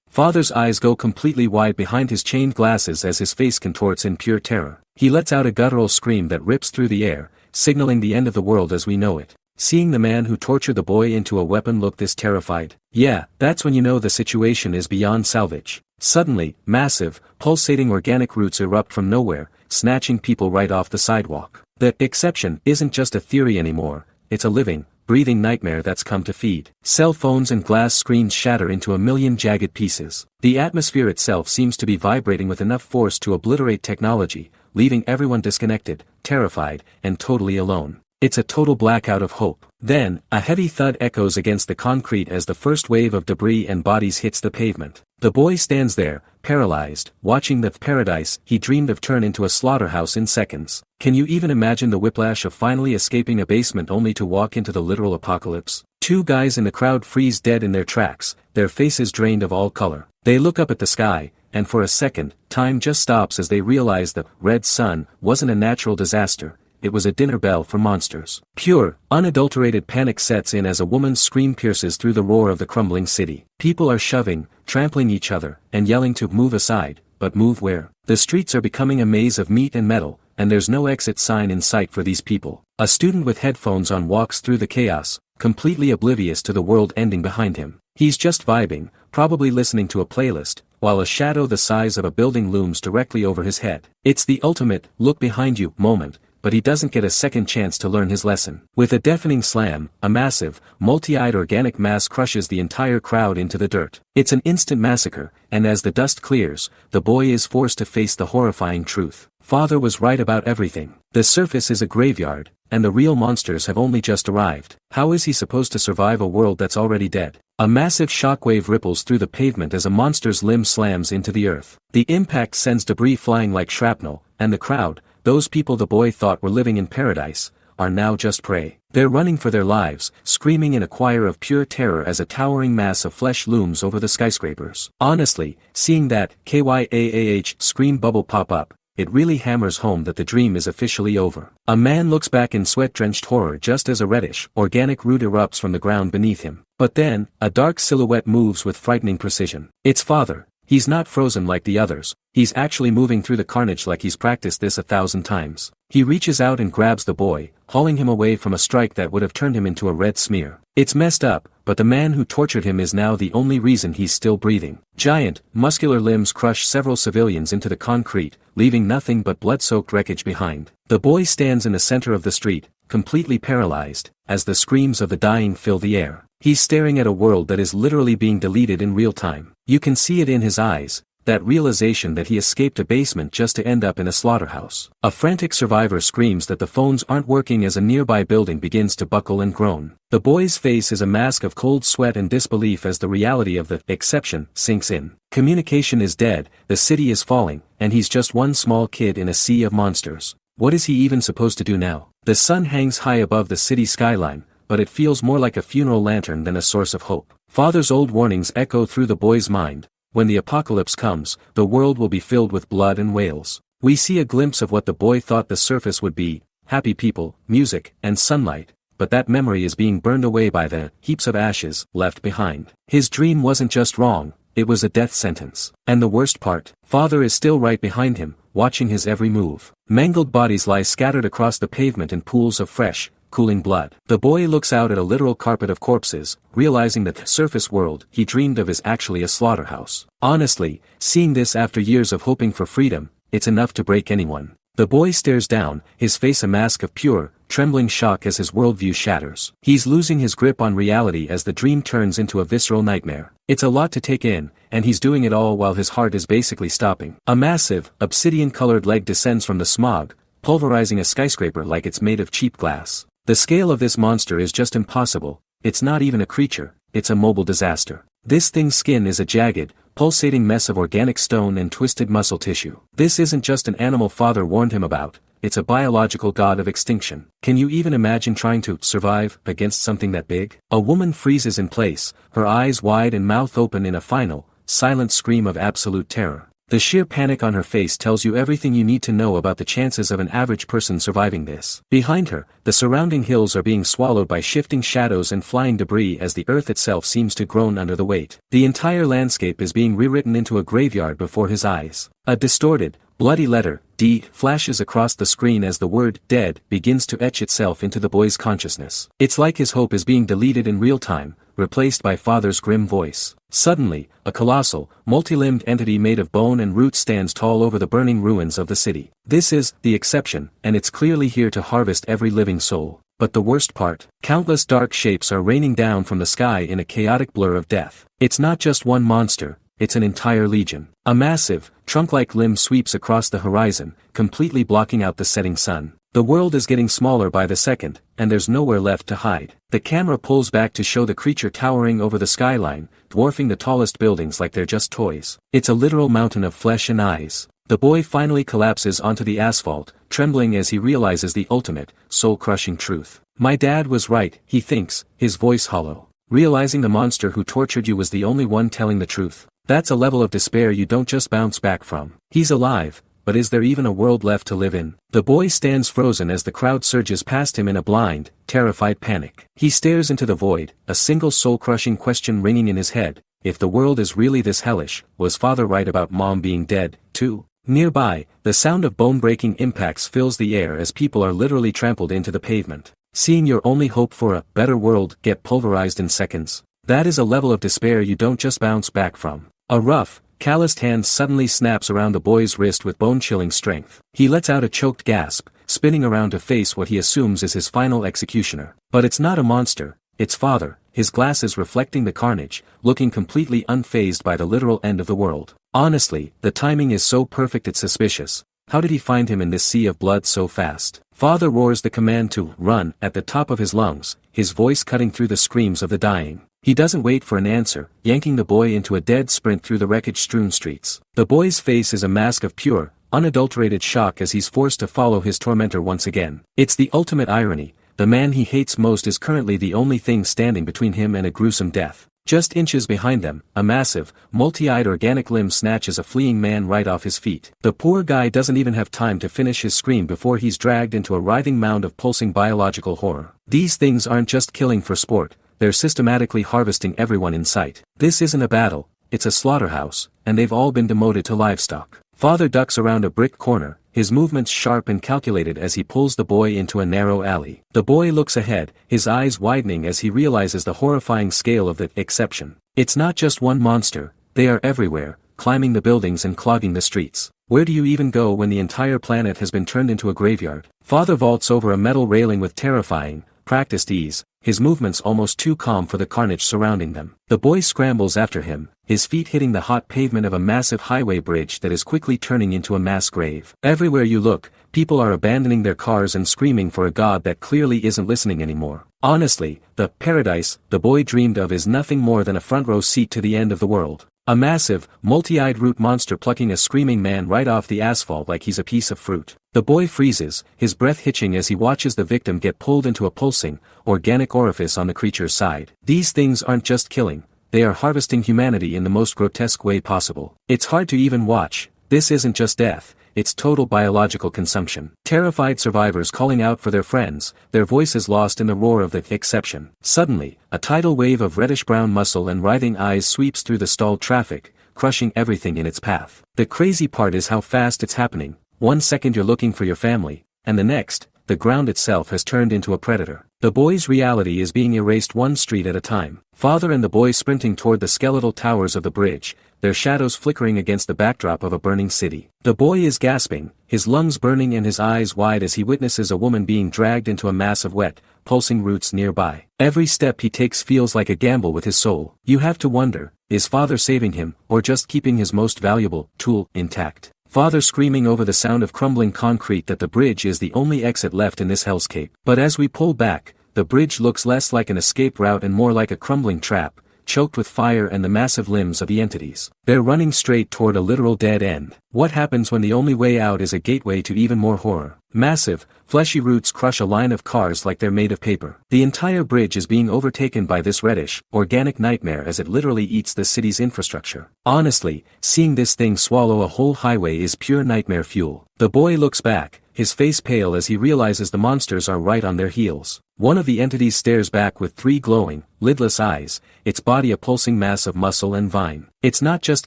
Speaker 1: Father's eyes go completely wide behind his chained glasses as his face contorts in pure terror. He lets out a guttural scream that rips through the air, signaling the end of the world as we know it. Seeing the man who tortured the boy into a weapon look this terrified, yeah, that's when you know the situation is beyond salvage. Suddenly, massive, pulsating organic roots erupt from nowhere, snatching people right off the sidewalk. The exception isn't just a theory anymore, it's a living, breathing nightmare that's come to feed. Cell phones and glass screens shatter into a million jagged pieces. The atmosphere itself seems to be vibrating with enough force to obliterate technology, leaving everyone disconnected, terrified, and totally alone. It's a total blackout of hope. Then, a heavy thud echoes against the concrete as the first wave of debris and bodies hits the pavement. The boy stands there, paralyzed, watching the paradise he dreamed of turn into a slaughterhouse in seconds. Can you even imagine the whiplash of finally escaping a basement only to walk into the literal apocalypse? 2 guys in the crowd freeze dead in their tracks, their faces drained of all color. They look up at the sky, and for a second, time just stops as they realize the red sun wasn't a natural disaster. It was a dinner bell for monsters. Pure, unadulterated panic sets in as a woman's scream pierces through the roar of the crumbling city. People are shoving, trampling each other, and yelling to move aside, but move where? The streets are becoming a maze of meat and metal, and there's no exit sign in sight for these people. A student with headphones on walks through the chaos, completely oblivious to the world ending behind him. He's just vibing, probably listening to a playlist, while a shadow the size of a building looms directly over his head. It's the ultimate, look behind you, moment, but he doesn't get a second chance to learn his lesson. With a deafening slam, a massive, multi-eyed organic mass crushes the entire crowd into the dirt. It's an instant massacre, and as the dust clears, the boy is forced to face the horrifying truth. Father was right about everything. The surface is a graveyard, and the real monsters have only just arrived. How is he supposed to survive a world that's already dead? A massive shockwave ripples through the pavement as a monster's limb slams into the earth. The impact sends debris flying like shrapnel, and the crowd, those people the boy thought were living in paradise, are now just prey. They're running for their lives, screaming in a choir of pure terror as a towering mass of flesh looms over the skyscrapers. Honestly, seeing that KYAAH scream bubble pop up, it really hammers home that the dream is officially over. A man looks back in sweat-drenched horror just as a reddish, organic root erupts from the ground beneath him. But then, a dark silhouette moves with frightening precision. It's Father. He's not frozen like the others, he's actually moving through the carnage like he's practiced this 1,000 times. He reaches out and grabs the boy, hauling him away from a strike that would have turned him into a red smear. It's messed up, but the man who tortured him is now the only reason he's still breathing. Giant, muscular limbs crush several civilians into the concrete, leaving nothing but blood-soaked wreckage behind. The boy stands in the center of the street, completely paralyzed, as the screams of the dying fill the air. He's staring at a world that is literally being deleted in real time. You can see it in his eyes, that realization that he escaped a basement just to end up in a slaughterhouse. A frantic survivor screams that the phones aren't working as a nearby building begins to buckle and groan. The boy's face is a mask of cold sweat and disbelief as the reality of the exception sinks in. Communication is dead, the city is falling, and he's just one small kid in a sea of monsters. What is he even supposed to do now? The sun hangs high above the city skyline, but it feels more like a funeral lantern than a source of hope. Father's old warnings echo through the boy's mind. When the apocalypse comes, the world will be filled with blood and wails. We see a glimpse of what the boy thought the surface would be, happy people, music, and sunlight, but that memory is being burned away by the heaps of ashes left behind. His dream wasn't just wrong, it was a death sentence. And the worst part, Father is still right behind him, watching his every move. Mangled bodies lie scattered across the pavement in pools of fresh, cooling blood. The boy looks out at a literal carpet of corpses, realizing that the surface world he dreamed of is actually a slaughterhouse. Honestly, seeing this after years of hoping for freedom, it's enough to break anyone. The boy stares down, his face a mask of pure, trembling shock as his worldview shatters. He's losing his grip on reality as the dream turns into a visceral nightmare. It's a lot to take in, and he's doing it all while his heart is basically stopping. A massive, obsidian-colored leg descends from the smog, pulverizing a skyscraper like it's made of cheap glass. The scale of this monster is just impossible. It's not even a creature, it's a mobile disaster. This thing's skin is a jagged, pulsating mess of organic stone and twisted muscle tissue. This isn't just an animal Father warned him about, it's a biological god of extinction. Can you even imagine trying to survive against something that big? A woman freezes in place, her eyes wide and mouth open in a final, silent scream of absolute terror. The sheer panic on her face tells you everything you need to know about the chances of an average person surviving this. Behind her, the surrounding hills are being swallowed by shifting shadows and flying debris as the earth itself seems to groan under the weight. The entire landscape is being rewritten into a graveyard before his eyes. A distorted, bloody letter, D, flashes across the screen as the word, dead, begins to etch itself into the boy's consciousness. It's like his hope is being deleted in real time, replaced by Father's grim voice. Suddenly, a colossal, multi-limbed entity made of bone and roots stands tall over the burning ruins of the city. This is the exception, and it's clearly here to harvest every living soul. But the worst part, countless dark shapes are raining down from the sky in a chaotic blur of death. It's not just one monster, it's an entire legion. A massive, trunk-like limb sweeps across the horizon, completely blocking out the setting sun. The world is getting smaller by the second, and there's nowhere left to hide. The camera pulls back to show the creature towering over the skyline, dwarfing the tallest buildings like they're just toys. It's a literal mountain of flesh and eyes. The boy finally collapses onto the asphalt, trembling as he realizes the ultimate, soul-crushing truth. My dad was right, he thinks, his voice hollow. Realizing the monster who tortured you was the only one telling the truth. That's a level of despair you don't just bounce back from. He's alive, but is there even a world left to live in? The boy stands frozen as the crowd surges past him in a blind, terrified panic. He stares into the void, a single soul-crushing question ringing in his head. If the world is really this hellish, was Father right about Mom being dead, too? Nearby, the sound of bone-breaking impacts fills the air as people are literally trampled into the pavement. Seeing your only hope for a better world get pulverized in seconds. That is a level of despair you don't just bounce back from. A rough, calloused hand suddenly snaps around the boy's wrist with bone-chilling strength. He lets out a choked gasp, spinning around to face what he assumes is his final executioner. But it's not a monster, it's father, his glasses reflecting the carnage, looking completely unfazed by the literal end of the world. Honestly, the timing is so perfect it's suspicious. How did he find him in this sea of blood so fast? Father roars the command to run at the top of his lungs, his voice cutting through the screams of the dying. He doesn't wait for an answer, yanking the boy into a dead sprint through the wreckage-strewn streets. The boy's face is a mask of pure, unadulterated shock as he's forced to follow his tormentor once again. It's the ultimate irony. The man he hates most is currently the only thing standing between him and a gruesome death. Just inches behind them, a massive, multi-eyed organic limb snatches a fleeing man right off his feet. The poor guy doesn't even have time to finish his scream before he's dragged into a writhing mound of pulsing biological horror. These things aren't just killing for sport, they're systematically harvesting everyone in sight. This isn't a battle, it's a slaughterhouse, and they've all been demoted to livestock. Father ducks around a brick corner, his movements sharp and calculated as he pulls the boy into a narrow alley. The boy looks ahead, his eyes widening as he realizes the horrifying scale of the exception. It's not just one monster, they are everywhere, climbing the buildings and clogging the streets. Where do you even go when the entire planet has been turned into a graveyard? Father vaults over a metal railing with terrifying, practiced ease, his movements almost too calm for the carnage surrounding them. The boy scrambles after him, his feet hitting the hot pavement of a massive highway bridge that is quickly turning into a mass grave. Everywhere you look, people are abandoning their cars and screaming for a god that clearly isn't listening anymore. Honestly, the paradise the boy dreamed of is nothing more than a front row seat to the end of the world. A massive, multi-eyed root monster plucking a screaming man right off the asphalt like he's a piece of fruit. The boy freezes, his breath hitching as he watches the victim get pulled into a pulsing, organic orifice on the creature's side. These things aren't just killing, they are harvesting humanity in the most grotesque way possible. It's hard to even watch, this isn't just death, it's total biological consumption. Terrified survivors calling out for their friends, their voices lost in the roar of the exception. Suddenly, a tidal wave of reddish-brown muscle and writhing eyes sweeps through the stalled traffic, crushing everything in its path. The crazy part is how fast it's happening. 1 second you're looking for your family, and the next, the ground itself has turned into a predator. The boy's reality is being erased one street at a time. Father and the boy sprinting toward the skeletal towers of the bridge, their shadows flickering against the backdrop of a burning city. The boy is gasping, his lungs burning and his eyes wide as he witnesses a woman being dragged into a mass of wet, pulsing roots nearby. Every step he takes feels like a gamble with his soul. You have to wonder, is father saving him, or just keeping his most valuable tool intact? Father screaming over the sound of crumbling concrete that the bridge is the only exit left in this hellscape. But as we pull back, the bridge looks less like an escape route and more like a crumbling trap, choked with fire and the massive limbs of the entities. They're running straight toward a literal dead end. What happens when the only way out is a gateway to even more horror? Massive, fleshy roots crush a line of cars like they're made of paper. The entire bridge is being overtaken by this reddish, organic nightmare as it literally eats the city's infrastructure. Honestly, seeing this thing swallow a whole highway is pure nightmare fuel. The boy looks back, his face pale as he realizes the monsters are right on their heels. One of the entities stares back with 3 glowing, lidless eyes, its body a pulsing mass of muscle and vine. It's not just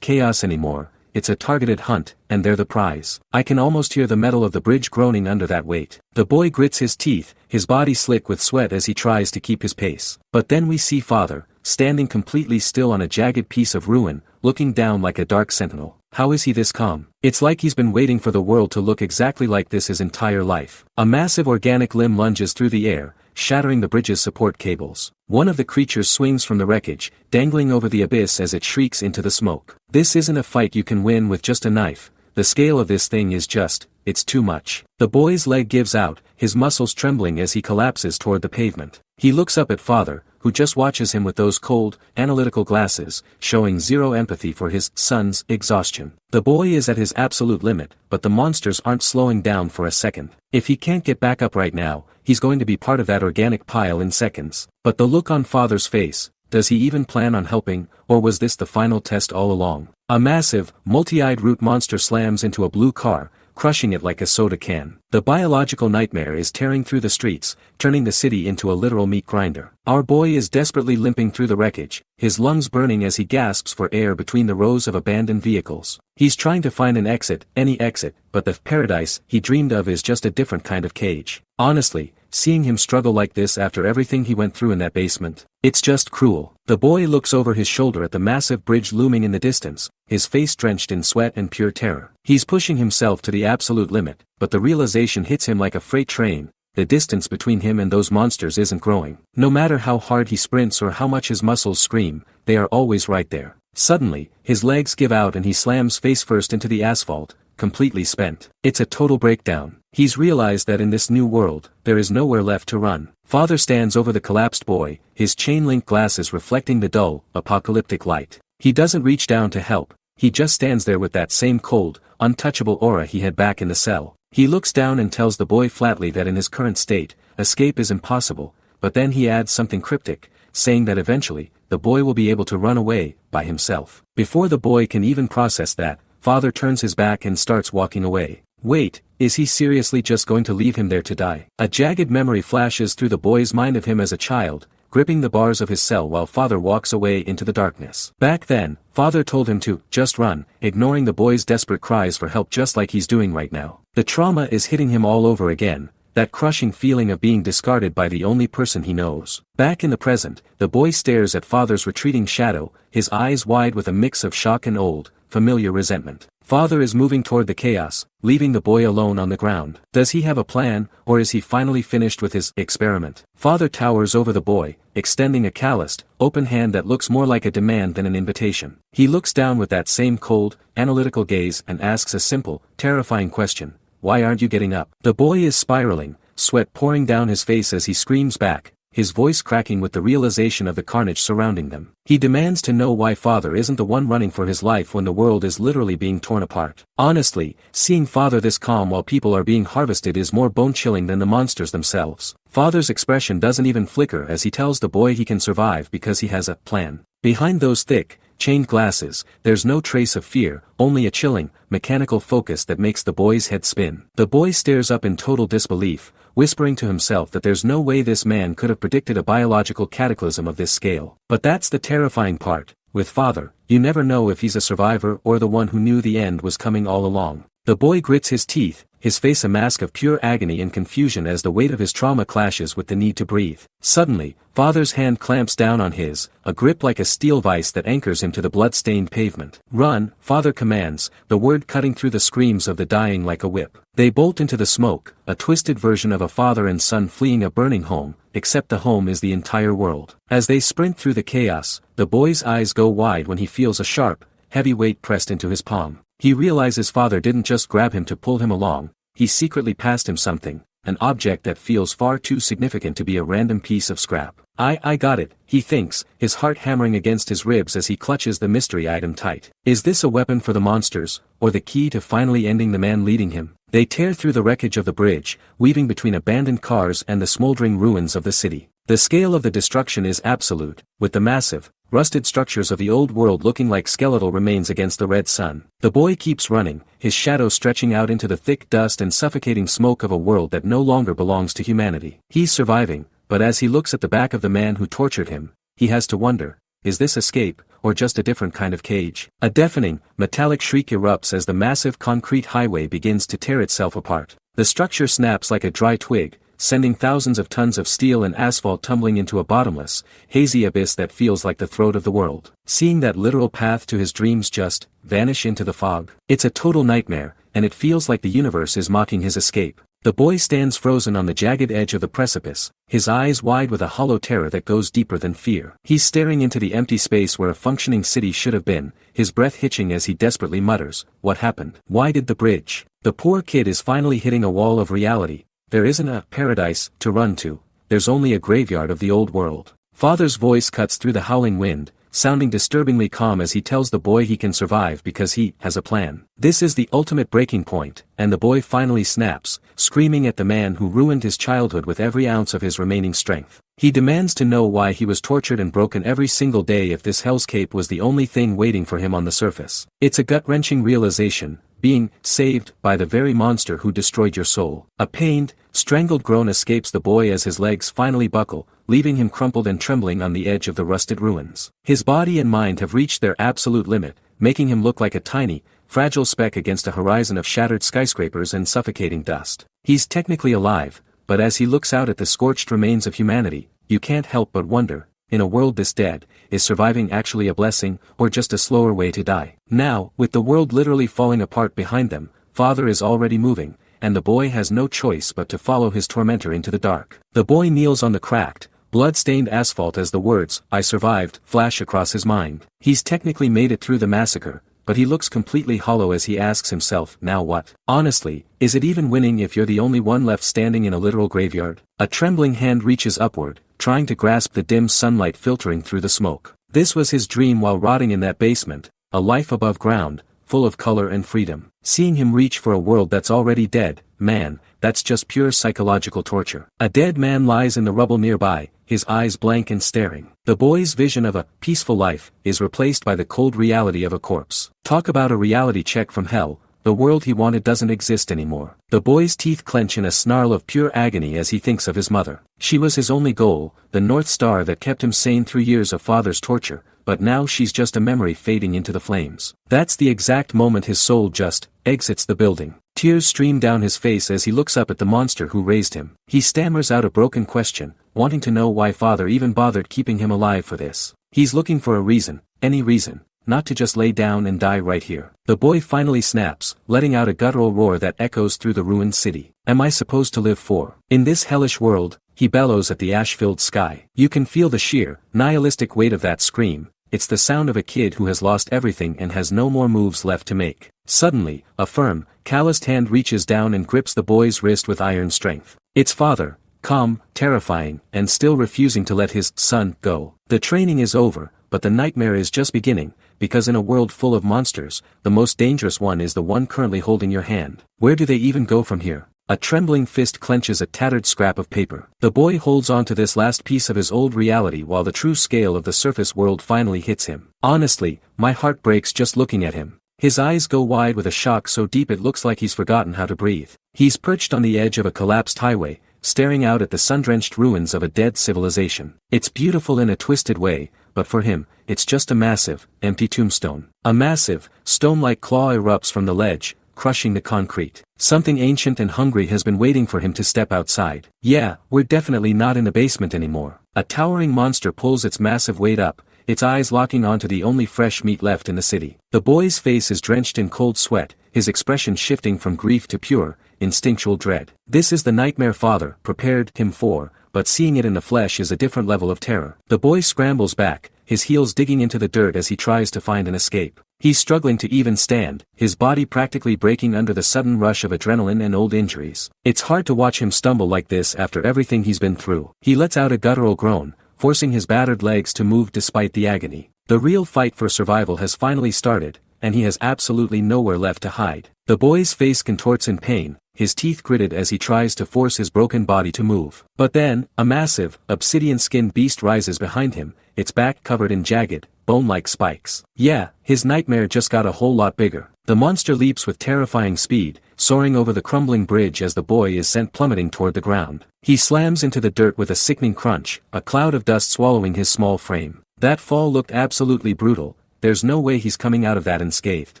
Speaker 1: chaos anymore, it's a targeted hunt, and they're the prize. I can almost hear the metal of the bridge groaning under that weight. The boy grits his teeth, his body slick with sweat as he tries to keep his pace. But then we see father, standing completely still on a jagged piece of ruin, looking down like a dark sentinel. How is he this calm? It's like he's been waiting for the world to look exactly like this his entire life. A massive organic limb lunges through the air, shattering the bridge's support cables. One of the creatures swings from the wreckage, dangling over the abyss as it shrieks into the smoke. This isn't a fight you can win with just a knife. The scale of this thing is just, it's too much. The boy's leg gives out, his muscles trembling as he collapses toward the pavement. He looks up at father, who just watches him with those cold, analytical glasses, showing zero empathy for his son's exhaustion. The boy is at his absolute limit, but the monsters aren't slowing down for a second. If he can't get back up right now, he's going to be part of that organic pile in seconds. But the look on father's face, does he even plan on helping, or was this the final test all along? A massive, multi-eyed root monster slams into a blue car, crushing it like a soda can. The biological nightmare is tearing through the streets, turning the city into a literal meat grinder. Our boy is desperately limping through the wreckage, his lungs burning as he gasps for air between the rows of abandoned vehicles. He's trying to find an exit, any exit, but the paradise he dreamed of is just a different kind of cage. Honestly, seeing him struggle like this after everything he went through in that basement. It's just cruel. The boy looks over his shoulder at the massive bridge looming in the distance, his face drenched in sweat and pure terror. He's pushing himself to the absolute limit, but the realization hits him like a freight train. The distance between him and those monsters isn't growing. No matter how hard he sprints or how much his muscles scream, they are always right there. Suddenly, his legs give out and he slams face first into the asphalt, completely spent. It's a total breakdown. He's realized that in this new world, there is nowhere left to run. Father stands over the collapsed boy, his chain-link glasses reflecting the dull, apocalyptic light. He doesn't reach down to help, he just stands there with that same cold, untouchable aura he had back in the cell. He looks down and tells the boy flatly that in his current state, escape is impossible, but then he adds something cryptic, saying that eventually, the boy will be able to run away, by himself. Before the boy can even process that, Father turns his back and starts walking away. Wait, is he seriously just going to leave him there to die? A jagged memory flashes through the boy's mind of him as a child, gripping the bars of his cell while Father walks away into the darkness. Back then, Father told him to just run, ignoring the boy's desperate cries for help just like he's doing right now. The trauma is hitting him all over again, that crushing feeling of being discarded by the only person he knows. Back in the present, the boy stares at Father's retreating shadow, his eyes wide with a mix of shock and old, familiar resentment. Father is moving toward the chaos, leaving the boy alone on the ground. Does he have a plan, or is he finally finished with his experiment? Father towers over the boy, extending a calloused, open hand that looks more like a demand than an invitation. He looks down with that same cold, analytical gaze and asks a simple, terrifying question. Why aren't you getting up? The boy is spiraling, sweat pouring down his face as he screams back, his voice cracking with the realization of the carnage surrounding them. He demands to know why Father isn't the one running for his life when the world is literally being torn apart. Honestly, seeing Father this calm while people are being harvested is more bone-chilling than the monsters themselves. Father's expression doesn't even flicker as he tells the boy he can survive because he has a plan. Behind those thick, chained glasses, there's no trace of fear, only a chilling, mechanical focus that makes the boy's head spin. The boy stares up in total disbelief, whispering to himself that there's no way this man could have predicted a biological cataclysm of this scale. But that's the terrifying part. With Father, you never know if he's a survivor or the one who knew the end was coming all along. The boy grits his teeth, his face a mask of pure agony and confusion as the weight of his trauma clashes with the need to breathe. Suddenly, Father's hand clamps down on his, a grip like a steel vice that anchors him to the blood-stained pavement. Run, Father commands, the word cutting through the screams of the dying like a whip. They bolt into the smoke, a twisted version of a father and son fleeing a burning home, except the home is the entire world. As they sprint through the chaos, the boy's eyes go wide when he feels a sharp, heavy weight pressed into his palm. He realizes Father didn't just grab him to pull him along, he secretly passed him something, an object that feels far too significant to be a random piece of scrap. I got it, he thinks, his heart hammering against his ribs as he clutches the mystery item tight. Is this a weapon for the monsters, or the key to finally ending the man leading him? They tear through the wreckage of the bridge, weaving between abandoned cars and the smoldering ruins of the city. The scale of the destruction is absolute, with the massive, rusted structures of the old world looking like skeletal remains against the red sun. The boy keeps running, his shadow stretching out into the thick dust and suffocating smoke of a world that no longer belongs to humanity. He's surviving, but as he looks at the back of the man who tortured him, he has to wonder, is this escape, or just a different kind of cage? A deafening, metallic shriek erupts as the massive concrete highway begins to tear itself apart. The structure snaps like a dry twig, sending thousands of tons of steel and asphalt tumbling into a bottomless, hazy abyss that feels like the throat of the world. Seeing that literal path to his dreams just vanish into the fog. It's a total nightmare, and it feels like the universe is mocking his escape. The boy stands frozen on the jagged edge of the precipice, his eyes wide with a hollow terror that goes deeper than fear. He's staring into the empty space where a functioning city should have been, his breath hitching as he desperately mutters, "What happened? Why did the bridge?" The poor kid is finally hitting a wall of reality. There isn't a paradise to run to, there's only a graveyard of the old world. Father's voice cuts through the howling wind, sounding disturbingly calm as he tells the boy he can survive because he has a plan. This is the ultimate breaking point, and the boy finally snaps, screaming at the man who ruined his childhood with every ounce of his remaining strength. He demands to know why he was tortured and broken every single day if this hellscape was the only thing waiting for him on the surface. It's a gut-wrenching realization, being saved by the very monster who destroyed your soul. A pained, strangled groan escapes the boy as his legs finally buckle, leaving him crumpled and trembling on the edge of the rusted ruins. His body and mind have reached their absolute limit, making him look like a tiny, fragile speck against a horizon of shattered skyscrapers and suffocating dust. He's technically alive, but as he looks out at the scorched remains of humanity, you can't help but wonder, in a world this dead, is surviving actually a blessing, or just a slower way to die? Now, with the world literally falling apart behind them, Father is already moving, and the boy has no choice but to follow his tormentor into the dark. The boy kneels on the cracked, blood-stained asphalt as the words, "I survived," flash across his mind. He's technically made it through the massacre, but he looks completely hollow as he asks himself, now what? Honestly, is it even winning if you're the only one left standing in a literal graveyard? A trembling hand reaches upward, trying to grasp the dim sunlight filtering through the smoke. This was his dream while rotting in that basement, a life above ground, full of color and freedom. Seeing him reach for a world that's already dead, man, that's just pure psychological torture. A dead man lies in the rubble nearby, his eyes blank and staring. The boy's vision of a peaceful life is replaced by the cold reality of a corpse. Talk about a reality check from hell. The world he wanted doesn't exist anymore. The boy's teeth clench in a snarl of pure agony as he thinks of his mother. She was his only goal, the North Star that kept him sane through years of father's torture, but now she's just a memory fading into the flames. That's the exact moment his soul just exits the building. Tears stream down his face as he looks up at the monster who raised him. He stammers out a broken question, wanting to know why father even bothered keeping him alive for this. He's looking for a reason, any reason, not to just lay down and die right here. The boy finally snaps, letting out a guttural roar that echoes through the ruined city. Am I supposed to live for? In this hellish world, he bellows at the ash-filled sky. You can feel the sheer, nihilistic weight of that scream. It's the sound of a kid who has lost everything and has no more moves left to make. Suddenly, a firm, calloused hand reaches down and grips the boy's wrist with iron strength. It's father, calm, terrifying, and still refusing to let his son go. The training is over, but the nightmare is just beginning, because in a world full of monsters, the most dangerous one is the one currently holding your hand. Where do they even go from here? A trembling fist clenches a tattered scrap of paper. The boy holds on to this last piece of his old reality while the true scale of the surface world finally hits him. Honestly, my heart breaks just looking at him. His eyes go wide with a shock so deep it looks like he's forgotten how to breathe. He's perched on the edge of a collapsed highway, staring out at the sun-drenched ruins of a dead civilization. It's beautiful in a twisted way, but for him, it's just a massive, empty tombstone. A massive, stone-like claw erupts from the ledge, crushing the concrete. Something ancient and hungry has been waiting for him to step outside. Yeah, we're definitely not in the basement anymore. A towering monster pulls its massive weight up, its eyes locking onto the only fresh meat left in the city. The boy's face is drenched in cold sweat, his expression shifting from grief to pure, instinctual dread. This is the nightmare father prepared him for, but seeing it in the flesh is a different level of terror. The boy scrambles back, his heels digging into the dirt as he tries to find an escape. He's struggling to even stand, his body practically breaking under the sudden rush of adrenaline and old injuries. It's hard to watch him stumble like this after everything he's been through. He lets out a guttural groan, forcing his battered legs to move despite the agony. The real fight for survival has finally started, and he has absolutely nowhere left to hide. The boy's face contorts in pain, his teeth gritted as he tries to force his broken body to move. But then, a massive, obsidian-skinned beast rises behind him, its back covered in jagged, bone-like spikes. Yeah, his nightmare just got a whole lot bigger. The monster leaps with terrifying speed, soaring over the crumbling bridge as the boy is sent plummeting toward the ground. He slams into the dirt with a sickening crunch, a cloud of dust swallowing his small frame. That fall looked absolutely brutal. There's no way he's coming out of that unscathed.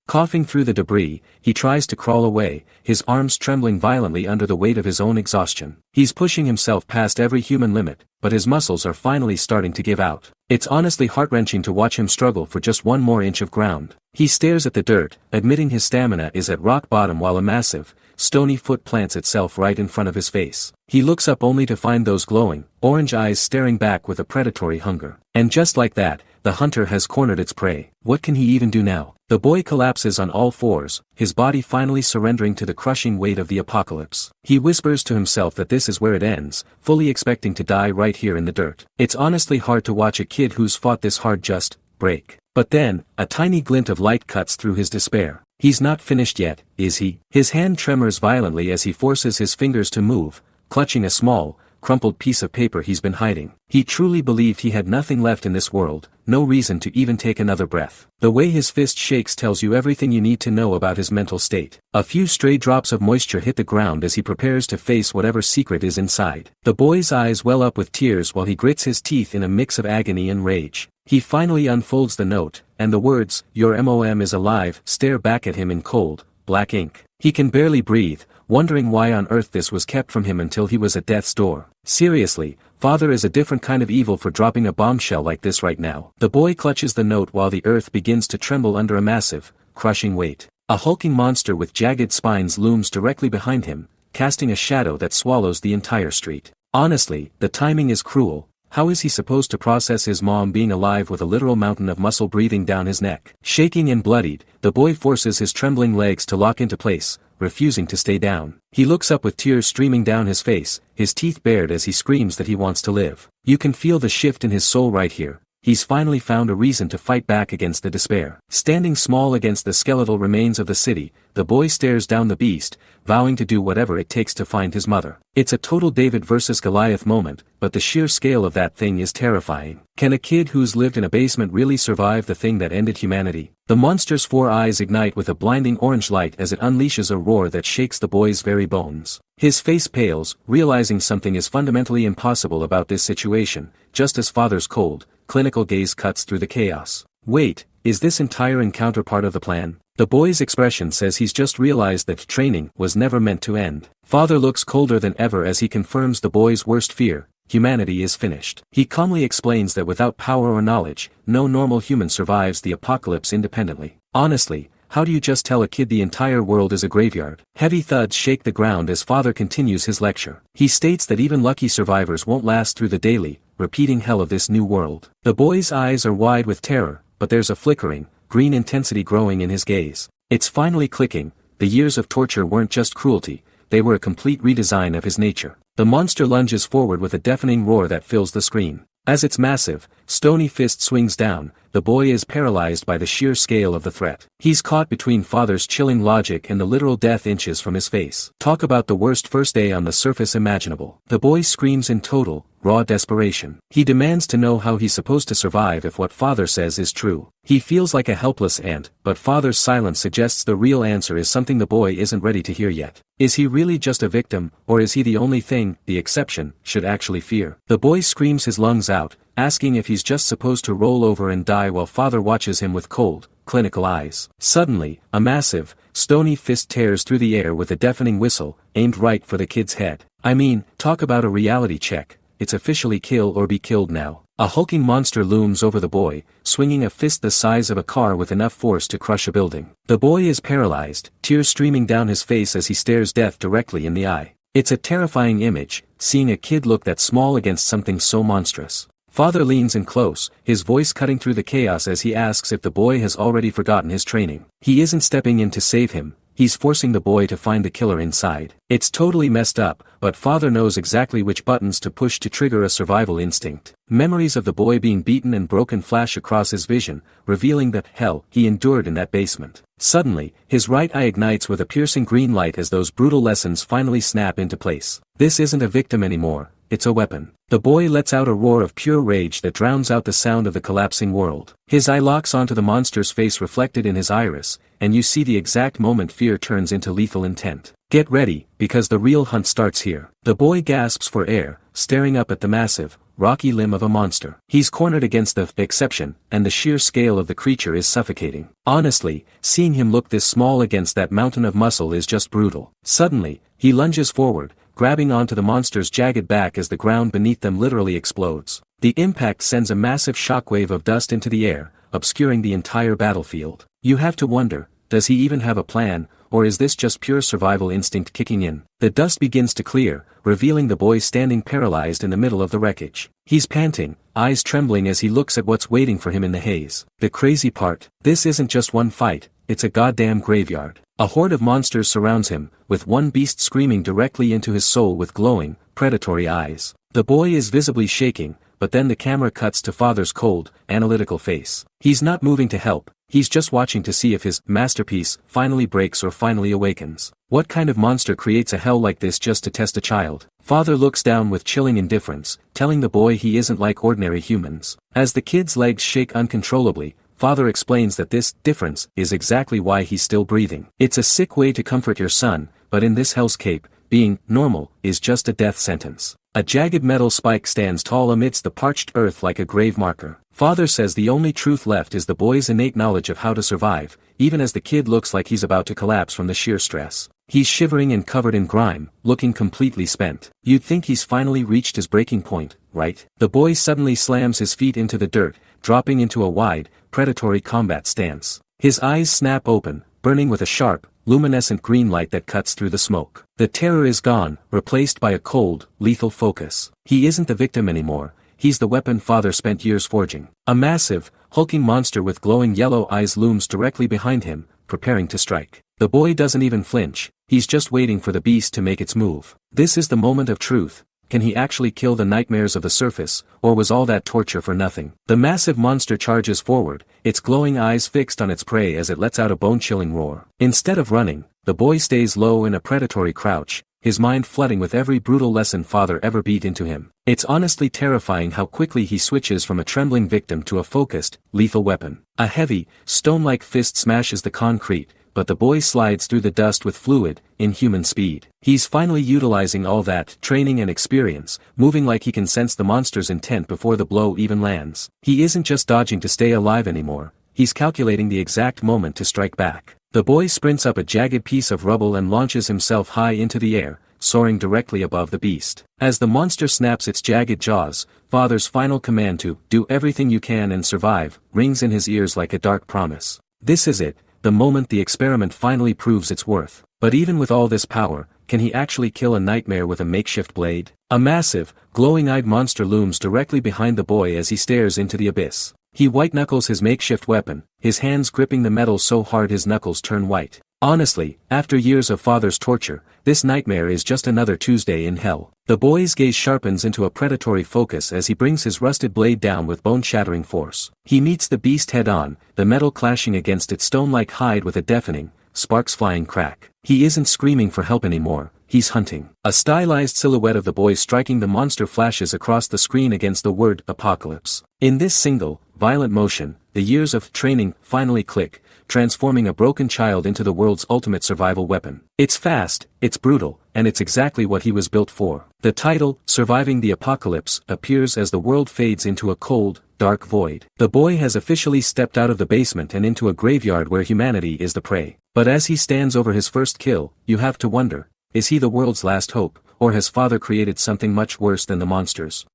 Speaker 1: Coughing through the debris, he tries to crawl away, his arms trembling violently under the weight of his own exhaustion. He's pushing himself past every human limit, but his muscles are finally starting to give out. It's honestly heart-wrenching to watch him struggle for just one more inch of ground. He stares at the dirt, admitting his stamina is at rock bottom while a massive, stony foot plants itself right in front of his face. He looks up only to find those glowing, orange eyes staring back with a predatory hunger. And just like that, the hunter has cornered its prey. What can he even do now? The boy collapses on all fours, his body finally surrendering to the crushing weight of the apocalypse. He whispers to himself that this is where it ends, fully expecting to die right here in the dirt. It's honestly hard to watch a kid who's fought this hard just break. But then, a tiny glint of light cuts through his despair. He's not finished yet, is he? His hand tremors violently as he forces his fingers to move, clutching a small, crumpled piece of paper he's been hiding. He truly believed he had nothing left in this world, no reason to even take another breath. The way his fist shakes tells you everything you need to know about his mental state. A few stray drops of moisture hit the ground as he prepares to face whatever secret is inside. The boy's eyes well up with tears while he grits his teeth in a mix of agony and rage. He finally unfolds the note, and the words, "Your MOM is alive," stare back at him in cold, black ink. He can barely breathe, wondering why on earth this was kept from him until he was at death's door. Seriously, father is a different kind of evil for dropping a bombshell like this right now. The boy clutches the note while the earth begins to tremble under a massive, crushing weight. A hulking monster with jagged spines looms directly behind him, casting a shadow that swallows the entire street. Honestly, the timing is cruel. How is he supposed to process his mom being alive with a literal mountain of muscle breathing down his neck? Shaking and bloodied, the boy forces his trembling legs to lock into place, refusing to stay down. He looks up with tears streaming down his face, his teeth bared as he screams that he wants to live. You can feel the shift in his soul right here. He's finally found a reason to fight back against the despair. Standing small against the skeletal remains of the city, the boy stares down the beast, vowing to do whatever it takes to find his mother. It's a total David versus Goliath moment, but the sheer scale of that thing is terrifying. Can a kid who's lived in a basement really survive the thing that ended humanity? The monster's 4 eyes ignite with a blinding orange light as it unleashes a roar that shakes the boy's very bones. His face pales, realizing something is fundamentally impossible about this situation, just as father's cold, clinical gaze cuts through the chaos. Wait, is this entire encounter part of the plan? The boy's expression says he's just realized that training was never meant to end. Father looks colder than ever as he confirms the boy's worst fear: humanity is finished. He calmly explains that without power or knowledge, no normal human survives the apocalypse independently. Honestly, how do you just tell a kid the entire world is a graveyard? Heavy thuds shake the ground as father continues his lecture. He states that even lucky survivors won't last through the daily, repeating hell of this new world. The boy's eyes are wide with terror, but there's a flickering, green intensity growing in his gaze. It's finally clicking. The years of torture weren't just cruelty, they were a complete redesign of his nature. The monster lunges forward with a deafening roar that fills the screen. As its massive, stony fist swings down, the boy is paralyzed by the sheer scale of the threat. He's caught between father's chilling logic and the literal death inches from his face. Talk about the worst first day on the surface imaginable. The boy screams in total, raw desperation. He demands to know how he's supposed to survive if what father says is true. He feels like a helpless ant, but father's silence suggests the real answer is something the boy isn't ready to hear yet. Is he really just a victim, or is he the only thing, the exception, should actually fear? The boy screams his lungs out, asking if he's just supposed to roll over and die while father watches him with cold, clinical eyes. Suddenly, a massive, stony fist tears through the air with a deafening whistle, aimed right for the kid's head. I mean, talk about a reality check. It's officially kill or be killed now. A hulking monster looms over the boy, swinging a fist the size of a car with enough force to crush a building. The boy is paralyzed, tears streaming down his face as he stares death directly in the eye. It's a terrifying image, seeing a kid look that small against something so monstrous. Father leans in close, his voice cutting through the chaos as he asks if the boy has already forgotten his training. He isn't stepping in to save him. He's forcing the boy to find the killer inside. It's totally messed up, but father knows exactly which buttons to push to trigger a survival instinct. Memories of the boy being beaten and broken flash across his vision, revealing the hell he endured in that basement. Suddenly, his right eye ignites with a piercing green light as those brutal lessons finally snap into place. This isn't a victim anymore, it's a weapon. The boy lets out a roar of pure rage that drowns out the sound of the collapsing world. His eye locks onto the monster's face reflected in his iris, and you see the exact moment fear turns into lethal intent. Get ready, because the real hunt starts here. The boy gasps for air, staring up at the massive, rocky limb of a monster. He's cornered against the exception, and the sheer scale of the creature is suffocating. Honestly, seeing him look this small against that mountain of muscle is just brutal. Suddenly, he lunges forward, grabbing onto the monster's jagged back as the ground beneath them literally explodes. The impact sends a massive shockwave of dust into the air, obscuring the entire battlefield. You have to wonder, does he even have a plan, or is this just pure survival instinct kicking in? The dust begins to clear, revealing the boy standing paralyzed in the middle of the wreckage. He's panting, eyes trembling as he looks at what's waiting for him in the haze. The crazy part, this isn't just one fight, it's a goddamn graveyard. A horde of monsters surrounds him, with one beast screaming directly into his soul with glowing, predatory eyes. The boy is visibly shaking, but then the camera cuts to father's cold, analytical face. He's not moving to help, he's just watching to see if his masterpiece finally breaks or finally awakens. What kind of monster creates a hell like this just to test a child? Father looks down with chilling indifference, telling the boy he isn't like ordinary humans. As the kid's legs shake uncontrollably, father explains that this difference is exactly why he's still breathing. It's a sick way to comfort your son, but in this hellscape, being normal is just a death sentence. A jagged metal spike stands tall amidst the parched earth like a grave marker. Father says the only truth left is the boy's innate knowledge of how to survive, even as the kid looks like he's about to collapse from the sheer stress. He's shivering and covered in grime, looking completely spent. You'd think he's finally reached his breaking point, right? The boy suddenly slams his feet into the dirt, dropping into a wide, predatory combat stance. His eyes snap open, burning with a sharp, luminescent green light that cuts through the smoke. The terror is gone, replaced by a cold, lethal focus. He isn't the victim anymore, he's the weapon father spent years forging. A massive, hulking monster with glowing yellow eyes looms directly behind him, preparing to strike. The boy doesn't even flinch, he's just waiting for the beast to make its move. This is the moment of truth. Can he actually kill the nightmares of the surface, or was all that torture for nothing? The massive monster charges forward, its glowing eyes fixed on its prey as it lets out a bone-chilling roar. Instead of running, the boy stays low in a predatory crouch, his mind flooding with every brutal lesson father ever beat into him. It's honestly terrifying how quickly he switches from a trembling victim to a focused, lethal weapon. A heavy, stone-like fist smashes the concrete, but the boy slides through the dust with fluid, inhuman speed. He's finally utilizing all that training and experience, moving like he can sense the monster's intent before the blow even lands. He isn't just dodging to stay alive anymore, he's calculating the exact moment to strike back. The boy sprints up a jagged piece of rubble and launches himself high into the air, soaring directly above the beast. As the monster snaps its jagged jaws, father's final command to do everything you can and survive rings in his ears like a dark promise. This is it, the moment the experiment finally proves its worth. But even with all this power, can he actually kill a nightmare with a makeshift blade? A massive, glowing-eyed monster looms directly behind the boy as he stares into the abyss. He white-knuckles his makeshift weapon, his hands gripping the metal so hard his knuckles turn white. Honestly, after years of father's torture, this nightmare is just another Tuesday in hell. The boy's gaze sharpens into a predatory focus as he brings his rusted blade down with bone-shattering force. He meets the beast head-on, the metal clashing against its stone-like hide with a deafening, sparks-flying crack. He isn't screaming for help anymore, he's hunting. A stylized silhouette of the boy striking the monster flashes across the screen against the word apocalypse. In this single, violent motion, the years of training finally click, transforming a broken child into the world's ultimate survival weapon. It's fast, it's brutal, and it's exactly what he was built for. The title, Surviving the Apocalypse, appears as the world fades into a cold, dark void. The boy has officially stepped out of the basement and into a graveyard where humanity is the prey. But as he stands over his first kill, you have to wonder, is he the world's last hope, or has father created something much worse than the monsters?